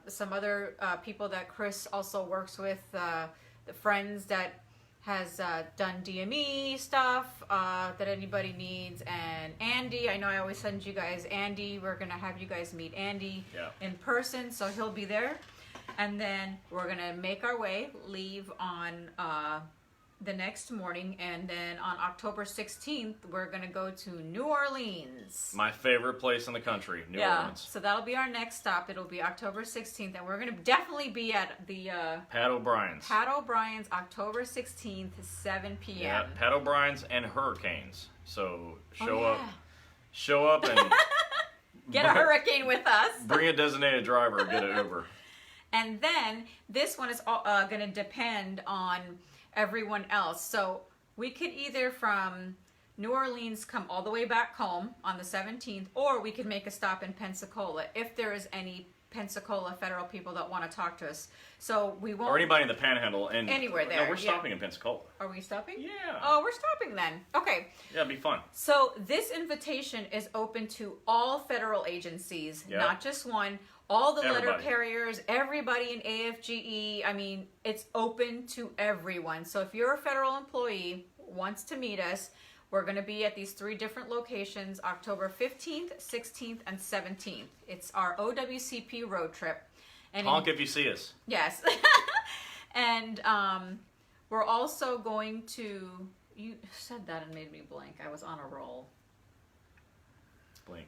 S2: Some other people that Chris also works with, the friends that has done DME stuff that anybody needs. And Andy, I know I always send you guys Andy. We're going to have you guys meet Andy in person, so he'll be there. And then we're going to make our way, leave on the next morning, and then on October 16th, we're going to go to New Orleans.
S1: My favorite place in the country, New Orleans.
S2: So that'll be our next stop. It'll be October 16th, and we're going to definitely be at the
S1: Pat O'Brien's.
S2: Pat O'Brien's, October 16th, 7 p.m.
S1: Yeah, Pat O'Brien's and Hurricanes. So show
S2: Oh,
S1: up and
S2: Get a hurricane with us.
S1: Bring a designated driver or get an Uber.
S2: And then this one is going to depend on everyone else. So we could either from New Orleans come all the way back home on the 17th, or we could make a stop in Pensacola if there is any Pensacola federal people that want to talk to us. So we won't.
S1: Or anybody in the Panhandle and
S2: anywhere there.
S1: No, we're stopping in Pensacola.
S2: Are we stopping?
S1: Yeah.
S2: Oh, we're stopping then. Okay.
S1: Yeah, it'd be fun.
S2: So this invitation is open to all federal agencies, not just one. All the letter carriers, everybody in AFGE. I mean, it's open to everyone. So if you're a federal employee, wants to meet us, we're going to be at these 3 different locations, October 15th, 16th, and 17th. It's our OWCP road trip. And
S1: honk if you see us.
S2: Yes. And we're also going to... You said that and made me blank. I was on a roll.
S1: Blink.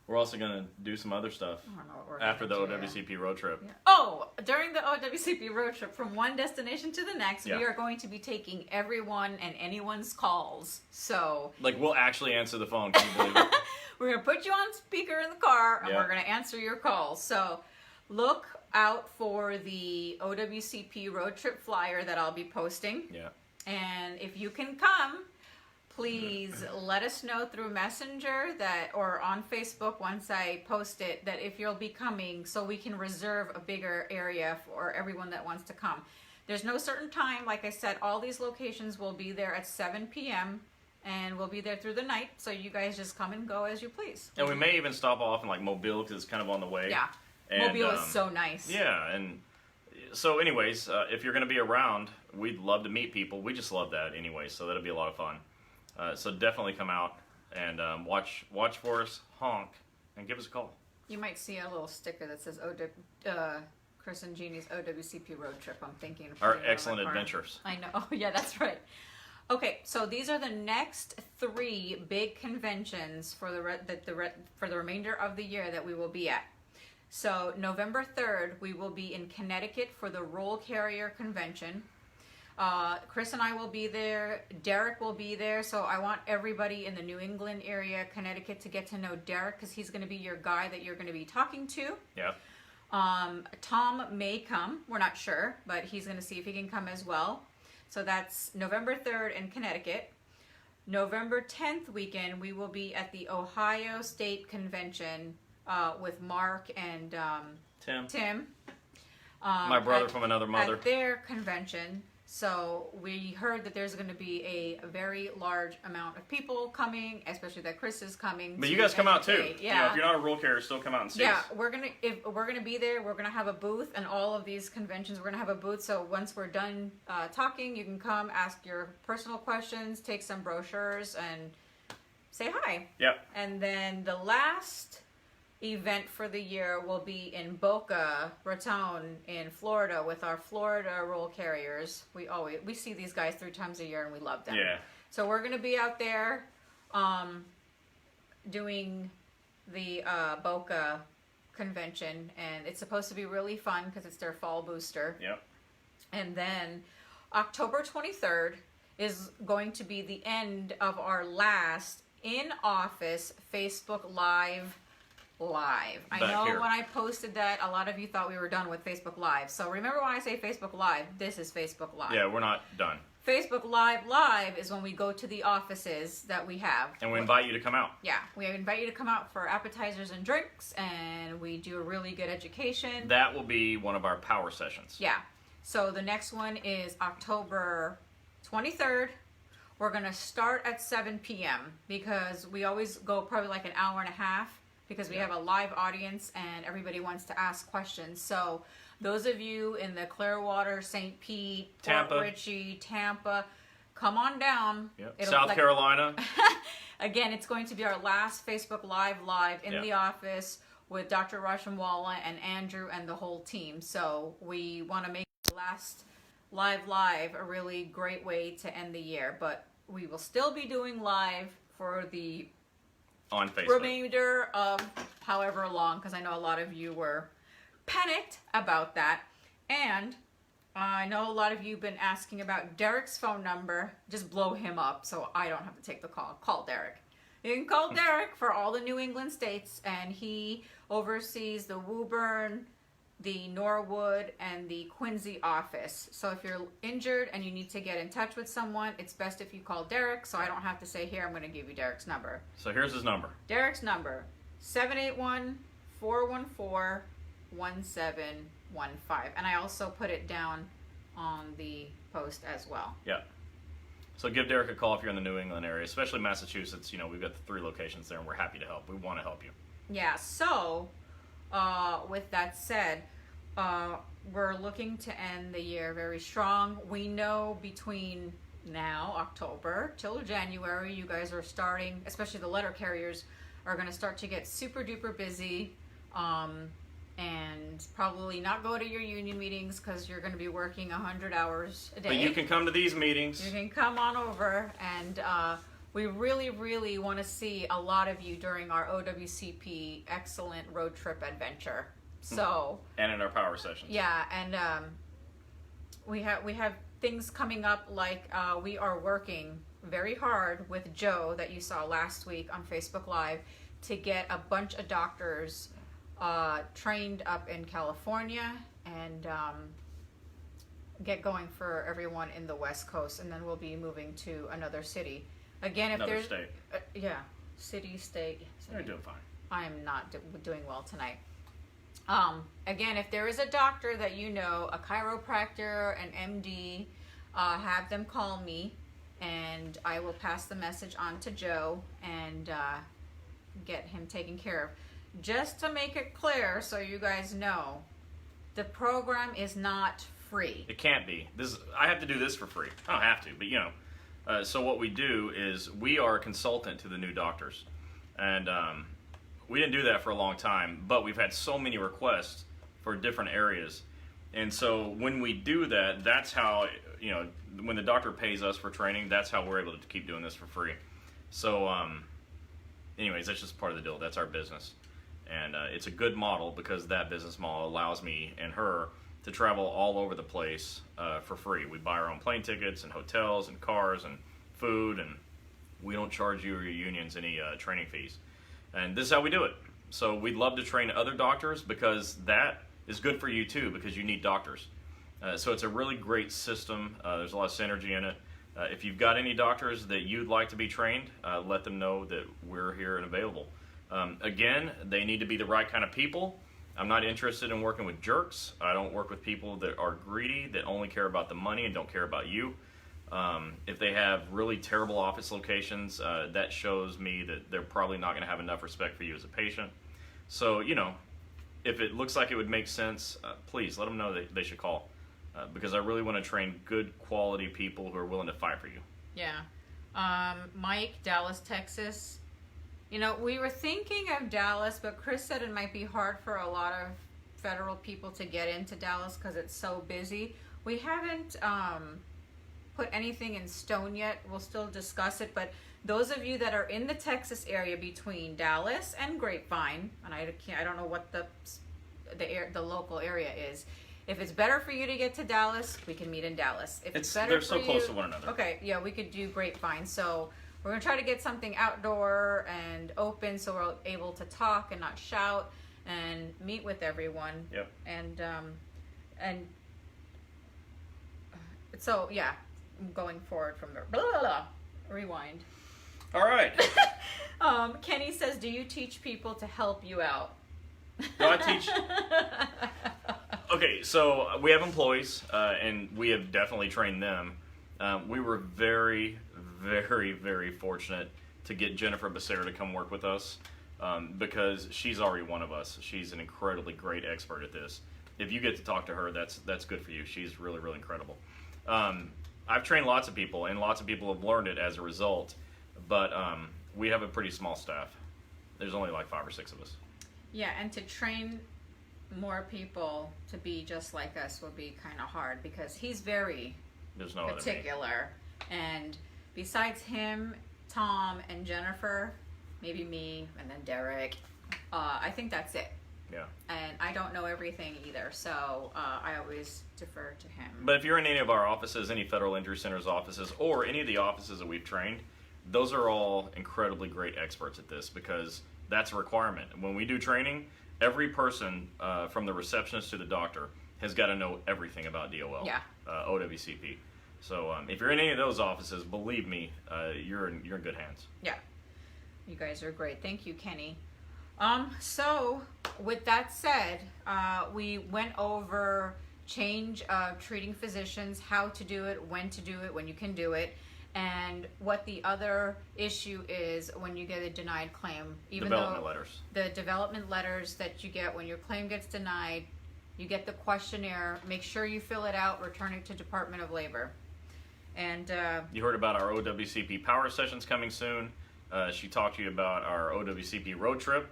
S1: We're also going to do some other stuff
S2: I don't know what we're
S1: after the
S2: gonna do.
S1: OWCP road trip.
S2: Yeah. Oh, during the OWCP road trip, from one destination to the next, we are going to be taking everyone and anyone's calls. So,
S1: like, we'll actually answer the phone. Can you believe it?
S2: We're going to put you on speaker in the car, and we're going to answer your calls. So, look out for the OWCP road trip flyer that I'll be posting.
S1: Yeah.
S2: And if you can come, please let us know through Messenger or on Facebook once I post it that if you'll be coming, so we can reserve a bigger area for everyone that wants to come. There's no certain time. Like I said, all these locations will be there at 7 p.m. and we'll be there through the night. So you guys just come and go as you please.
S1: And we may even stop off in like Mobile because it's kind of on the way.
S2: Yeah,
S1: and,
S2: Mobile is so nice.
S1: Yeah, and so anyways, if you're going to be around, we'd love to meet people. We just love that anyway, so that'll be a lot of fun. So definitely come out and watch for us, honk, and give us a call.
S2: You might see a little sticker that says Chris and Jeannie's OWCP road trip. I'm thinking of
S1: Our
S2: putting it on
S1: excellent
S2: the car.
S1: adventures.
S2: I know. Oh, yeah, that's right. Okay, so these are the next 3 big conventions for the remainder of the year that we will be at. So November 3rd, we will be in Connecticut for the Roll Carrier Convention. Chris and I will be there. Derek will be there. So I want everybody in the New England area, Connecticut, to get to know Derek because he's going to be your guy that you're going to be talking to.
S1: Yeah.
S2: Tom may come. We're not sure, but he's going to see if he can come as well. So that's November 3rd in Connecticut. November 10th weekend, we will be at the Ohio State Convention with Mark and Tim.
S1: My brother from another mother.
S2: At their convention. So we heard that there's going to be a very large amount of people coming, especially that Chris is coming.
S1: But you guys come out too.
S2: Yeah.
S1: You know, if you're not a roll carrier, still come out and see us.
S2: Yeah, we're gonna be there. We're gonna have a booth, and all of these conventions, we're gonna have a booth. So once we're done talking, you can come, ask your personal questions, take some brochures, and say hi.
S1: Yep.
S2: And then the last event for the year will be in Boca Raton in Florida with our Florida roll carriers. We see these guys 3 times a year and we love them.
S1: Yeah.
S2: So we're gonna be out there doing the Boca convention, and it's supposed to be really fun because it's their fall booster.
S1: Yep.
S2: And then October 23rd is going to be the end of our last in-office Facebook Live. I know
S1: here.
S2: when I posted that, a lot of you thought we were done with Facebook Live. So remember when I say Facebook Live, this is Facebook Live.
S1: Yeah, we're not done.
S2: Facebook Live is when we go to the offices that we have.
S1: And we invite you to come out.
S2: Yeah, we invite you to come out for appetizers and drinks, and we do a really good education.
S1: That will be one of our power sessions.
S2: Yeah. So the next one is October 23rd. We're going to start at 7 p.m. because we always go probably like an hour and a half because we have a live audience and everybody wants to ask questions. So those of you in the Clearwater, St. Pete,
S1: Tampa.
S2: Fort Ritchie, Tampa, come on down.
S1: Yep. South Carolina.
S2: Again, it's going to be our last Facebook Live in the office with Dr. Rashamwala and Andrew and the whole team. So we want to make the last live a really great way to end the year. But we will still be doing live for the
S1: on Facebook.
S2: remainder of however long, because I know a lot of you were panicked about that. And I know a lot of you have been asking about Derek's phone number. Just blow him up so I don't have to take the call. Call Derek. You can call Derek for all the New England states, and he oversees the Woburn, the Norwood, and the Quincy office. So if you're injured and you need to get in touch with someone, it's best if you call Derek, so I don't have to say, here, I'm going to give you Derek's number.
S1: So here's his number.
S2: Derek's number, 781-414-1715. And I also put it down on the post as well.
S1: Yeah. So give Derek a call if you're in the New England area, especially Massachusetts. You know, we've got the 3 locations there, and we're happy to help. We want to help you.
S2: Yeah, so with that said, we're looking to end the year very strong. We know between now, October, till January, you guys are starting, especially the letter carriers, are going to start to get super duper busy and probably not go to your union meetings because you're going to be working 100 hours a day.
S1: But you can come to these meetings.
S2: You can come on over, and we really, really want to see a lot of you during our OWCP Excellent Road Trip Adventure. So
S1: and in our power sessions.
S2: Yeah, and we have things coming up, like we are working very hard with Joe that you saw last week on Facebook Live to get a bunch of doctors trained up in California, and get going for everyone in the West Coast, and then we'll be moving to another city. Again, if
S1: Another
S2: there's
S1: state.
S2: Yeah, city, state.
S1: You're doing fine.
S2: I am not doing well tonight. Again, if there is a doctor that you know, a chiropractor, an MD, have them call me, and I will pass the message on to Joe and get him taken care of. Just to make it clear, so you guys know, the program is not free.
S1: It can't be. I have to do this for free. I don't have to, but you know. So what we do is we are a consultant to the new doctors, and we didn't do that for a long time, but we've had so many requests for different areas. And so when we do that, that's how, you know, when the doctor pays us for training, that's how we're able to keep doing this for free. So anyways, that's just part of the deal. That's our business. And it's a good model because that business model allows me and her to travel all over the place for free. We buy our own plane tickets and hotels and cars and food, and we don't charge you or your unions any training fees. And this is how we do it. So we'd love to train other doctors because that is good for you too, because you need doctors. So it's a really great system. There's a lot of synergy in it. If you've got any doctors that you'd like to be trained, let them know that we're here and available. Again, they need to be the right kind of people. I'm not interested in working with jerks. I don't work with people that are greedy, that only care about the money and don't care about you. If they have really terrible office locations, that shows me that they're probably not going to have enough respect for you as a patient. So, you know, if it looks like it would make sense, please let them know that they should call. Because I really want to train good quality people who are willing to fight for you.
S2: Yeah. Mike, Dallas, Texas. You know, we were thinking of Dallas, but Chris said it might be hard for a lot of federal people to get into Dallas because it's so busy. We haven't put anything in stone yet. We'll still discuss it, but those of you that are in the Texas area between Dallas and Grapevine, and I don't know what the local area is. If it's better for you to get to Dallas, we can meet in Dallas. If it's better
S1: they're
S2: for
S1: so close to one another.
S2: Okay, yeah, we could do Grapevine. So we're gonna try to get something outdoor and open, so we're able to talk and not shout and meet with everyone.
S1: Yep.
S2: And so yeah, going forward from there. Blah, blah, blah. Rewind.
S1: All right.
S2: Kenny says, "Do you teach people to help you out?"
S1: No, I teach. Okay, so we have employees, and we have definitely trained them. We were very, very, very fortunate to get Jennifer Becerra to come work with us because she's already one of us. She's an incredibly great expert at this. If you get to talk to her, that's good for you. She's really, really incredible. I've trained lots of people, and lots of people have learned it as a result, but we have a pretty small staff. There's only like 5 or 6 of us.
S2: Yeah, and to train more people to be just like us will be kind of hard because he's very particular. And besides him, Tom, and Jennifer, maybe me, and then Derek, I think that's it.
S1: Yeah.
S2: And I don't know everything either, so I always defer to him.
S1: But if you're in any of our offices, any Federal Injury Center's offices, or any of the offices that we've trained, those are all incredibly great experts at this because that's a requirement. When we do training, every person from the receptionist to the doctor has got to know everything about DOL, OWCP. So if you're in any of those offices, believe me, you're in good hands.
S2: Yeah, you guys are great. Thank you, Kenny. So with that said, we went over change of treating physicians, how to do it, when you can do it, and what the other issue is when you get a denied claim.
S1: Development letters.
S2: The development letters that you get when your claim gets denied, you get the questionnaire, make sure you fill it out, return it to Department of Labor. And
S1: you heard about our OWCP Power Sessions coming soon. She talked to you about our OWCP road trip.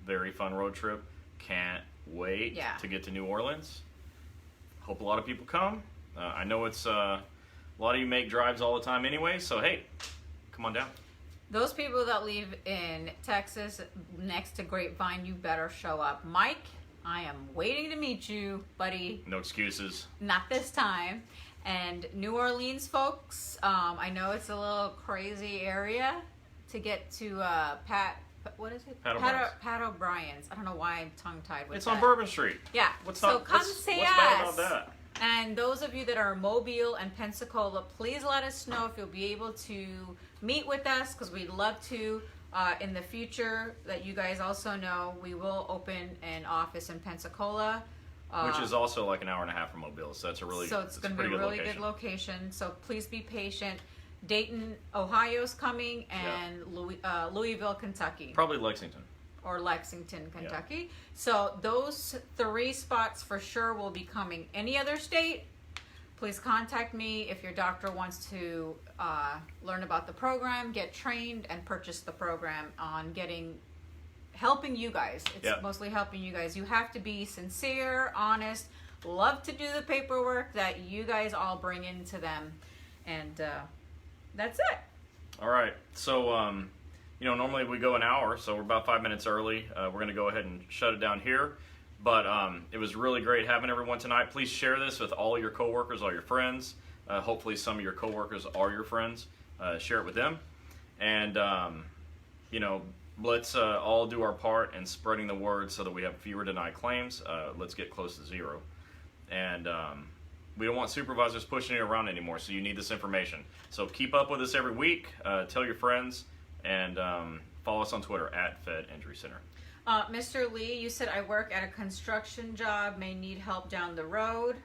S1: Very fun road trip. Can't wait to get to New Orleans. Hope a lot of people come. I know it's a lot of you make drives all the time anyway, so hey, come on down.
S2: Those people that live in Texas next to Grapevine, you better show up. Mike, I am waiting to meet you, buddy.
S1: No excuses. Not
S2: this time. And New Orleans folks, I know it's a little crazy area to get to what is it? Pat O'Brien's. I don't know why I'm tongue-tied with that.
S1: It's on Bourbon Street.
S2: Yeah. Come say
S1: what's bad about that?
S2: And those of you that are Mobile and Pensacola, please let us know if you'll be able to meet with us, because we'd love to. In the future, that you guys also know, we will open an office in Pensacola.
S1: Which is also like an hour and a half from Mobile, so it's going
S2: to be a really good location. So please be patient. Dayton, Ohio's coming, and Louisville, Kentucky.
S1: Probably Lexington.
S2: Or Lexington, Kentucky. Yeah. So those 3 spots for sure will be coming. Any other state, please contact me if your doctor wants to learn about the program, get trained, and purchase the program on helping you guys. It's mostly helping you guys. You have to be sincere, honest, love to do the paperwork that you guys all bring into them. And that's it.
S1: All right. So, normally we go an hour, so we're about 5 minutes early. We're going to go ahead and shut it down here. But it was really great having everyone tonight. Please share this with all your coworkers, all your friends. Hopefully some of your coworkers are your friends. Share it with them. And, let's all do our part in spreading the word so that we have fewer denied claims. Let's get close to 0. And we don't want supervisors pushing it around anymore, so you need this information. So keep up with us every week. Tell your friends. And follow us on Twitter @FedInjuryCenter.
S2: Mr. Lee, you said I work at a construction job, may need help down the road.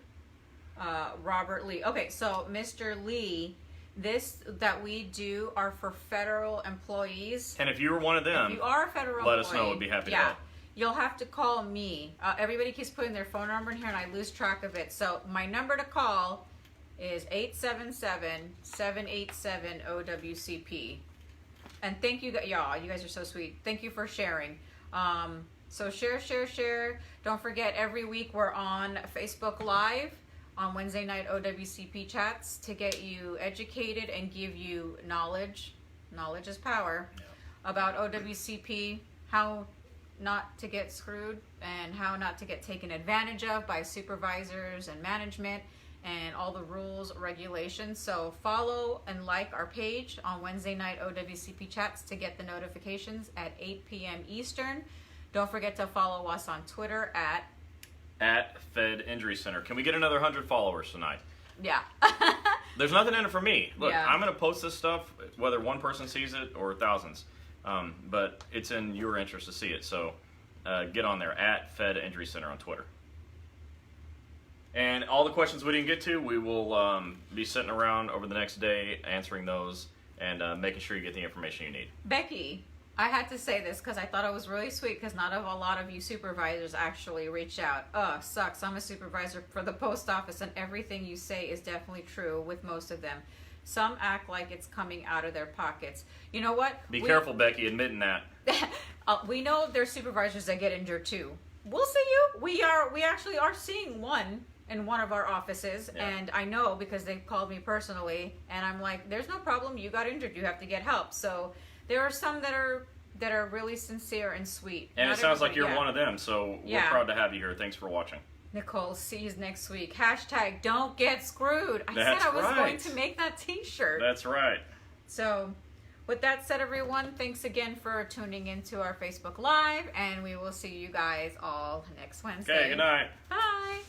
S2: Robert Lee. Okay, so Mr. Lee, this that we do are for federal employees.
S1: And if you were one of them,
S2: if you are a federal
S1: let
S2: employee,
S1: us know. We'd be happy to help.
S2: You'll have to call me. Everybody keeps putting their phone number in here, and I lose track of it. So my number to call is 877-787-OWCP. And thank you, y'all. You guys are so sweet. Thank you for sharing. So share. Don't forget, every week we're on Facebook Live on Wednesday night OWCP chats to get you educated and give you knowledge. Knowledge is power. About OWCP, how not to get screwed and how not to get taken advantage of by supervisors and management, and all the rules, regulations. So follow and like our page on Wednesday night OWCP chats to get the notifications at 8 p.m. Eastern. Don't forget to follow us on Twitter at
S1: Fed Injury Center. Can we get another 100 followers tonight?
S2: Yeah.
S1: There's nothing in it for me. Look, I'm going to post this stuff, whether one person sees it or thousands. But it's in your interest to see it. So get on there at Fed Injury Center on Twitter. And all the questions we didn't get to, we will be sitting around over the next day answering those and making sure you get the information you need.
S2: Becky, I had to say this because I thought it was really sweet, because not a lot of you supervisors actually reach out. Sucks. I'm a supervisor for the post office, and everything you say is definitely true with most of them. Some act like it's coming out of their pockets. You know what?
S1: Be careful, Becky, admitting that.
S2: We know there's supervisors that get injured too. We'll see you. We actually are seeing one in one of our offices, and I know because they've called me personally, and I'm like, there's no problem, you got injured, you have to get help. So there are some that are really sincere and sweet.
S1: And it sounds like you're one of them, so we're proud to have you here. Thanks for watching.
S2: Nicole, see you next week. # don't get screwed. I said I was going to make that t-shirt.
S1: That's right.
S2: So with that said, everyone, thanks again for tuning into our Facebook Live, and we will see you guys all next Wednesday.
S1: Okay, good night.
S2: Bye.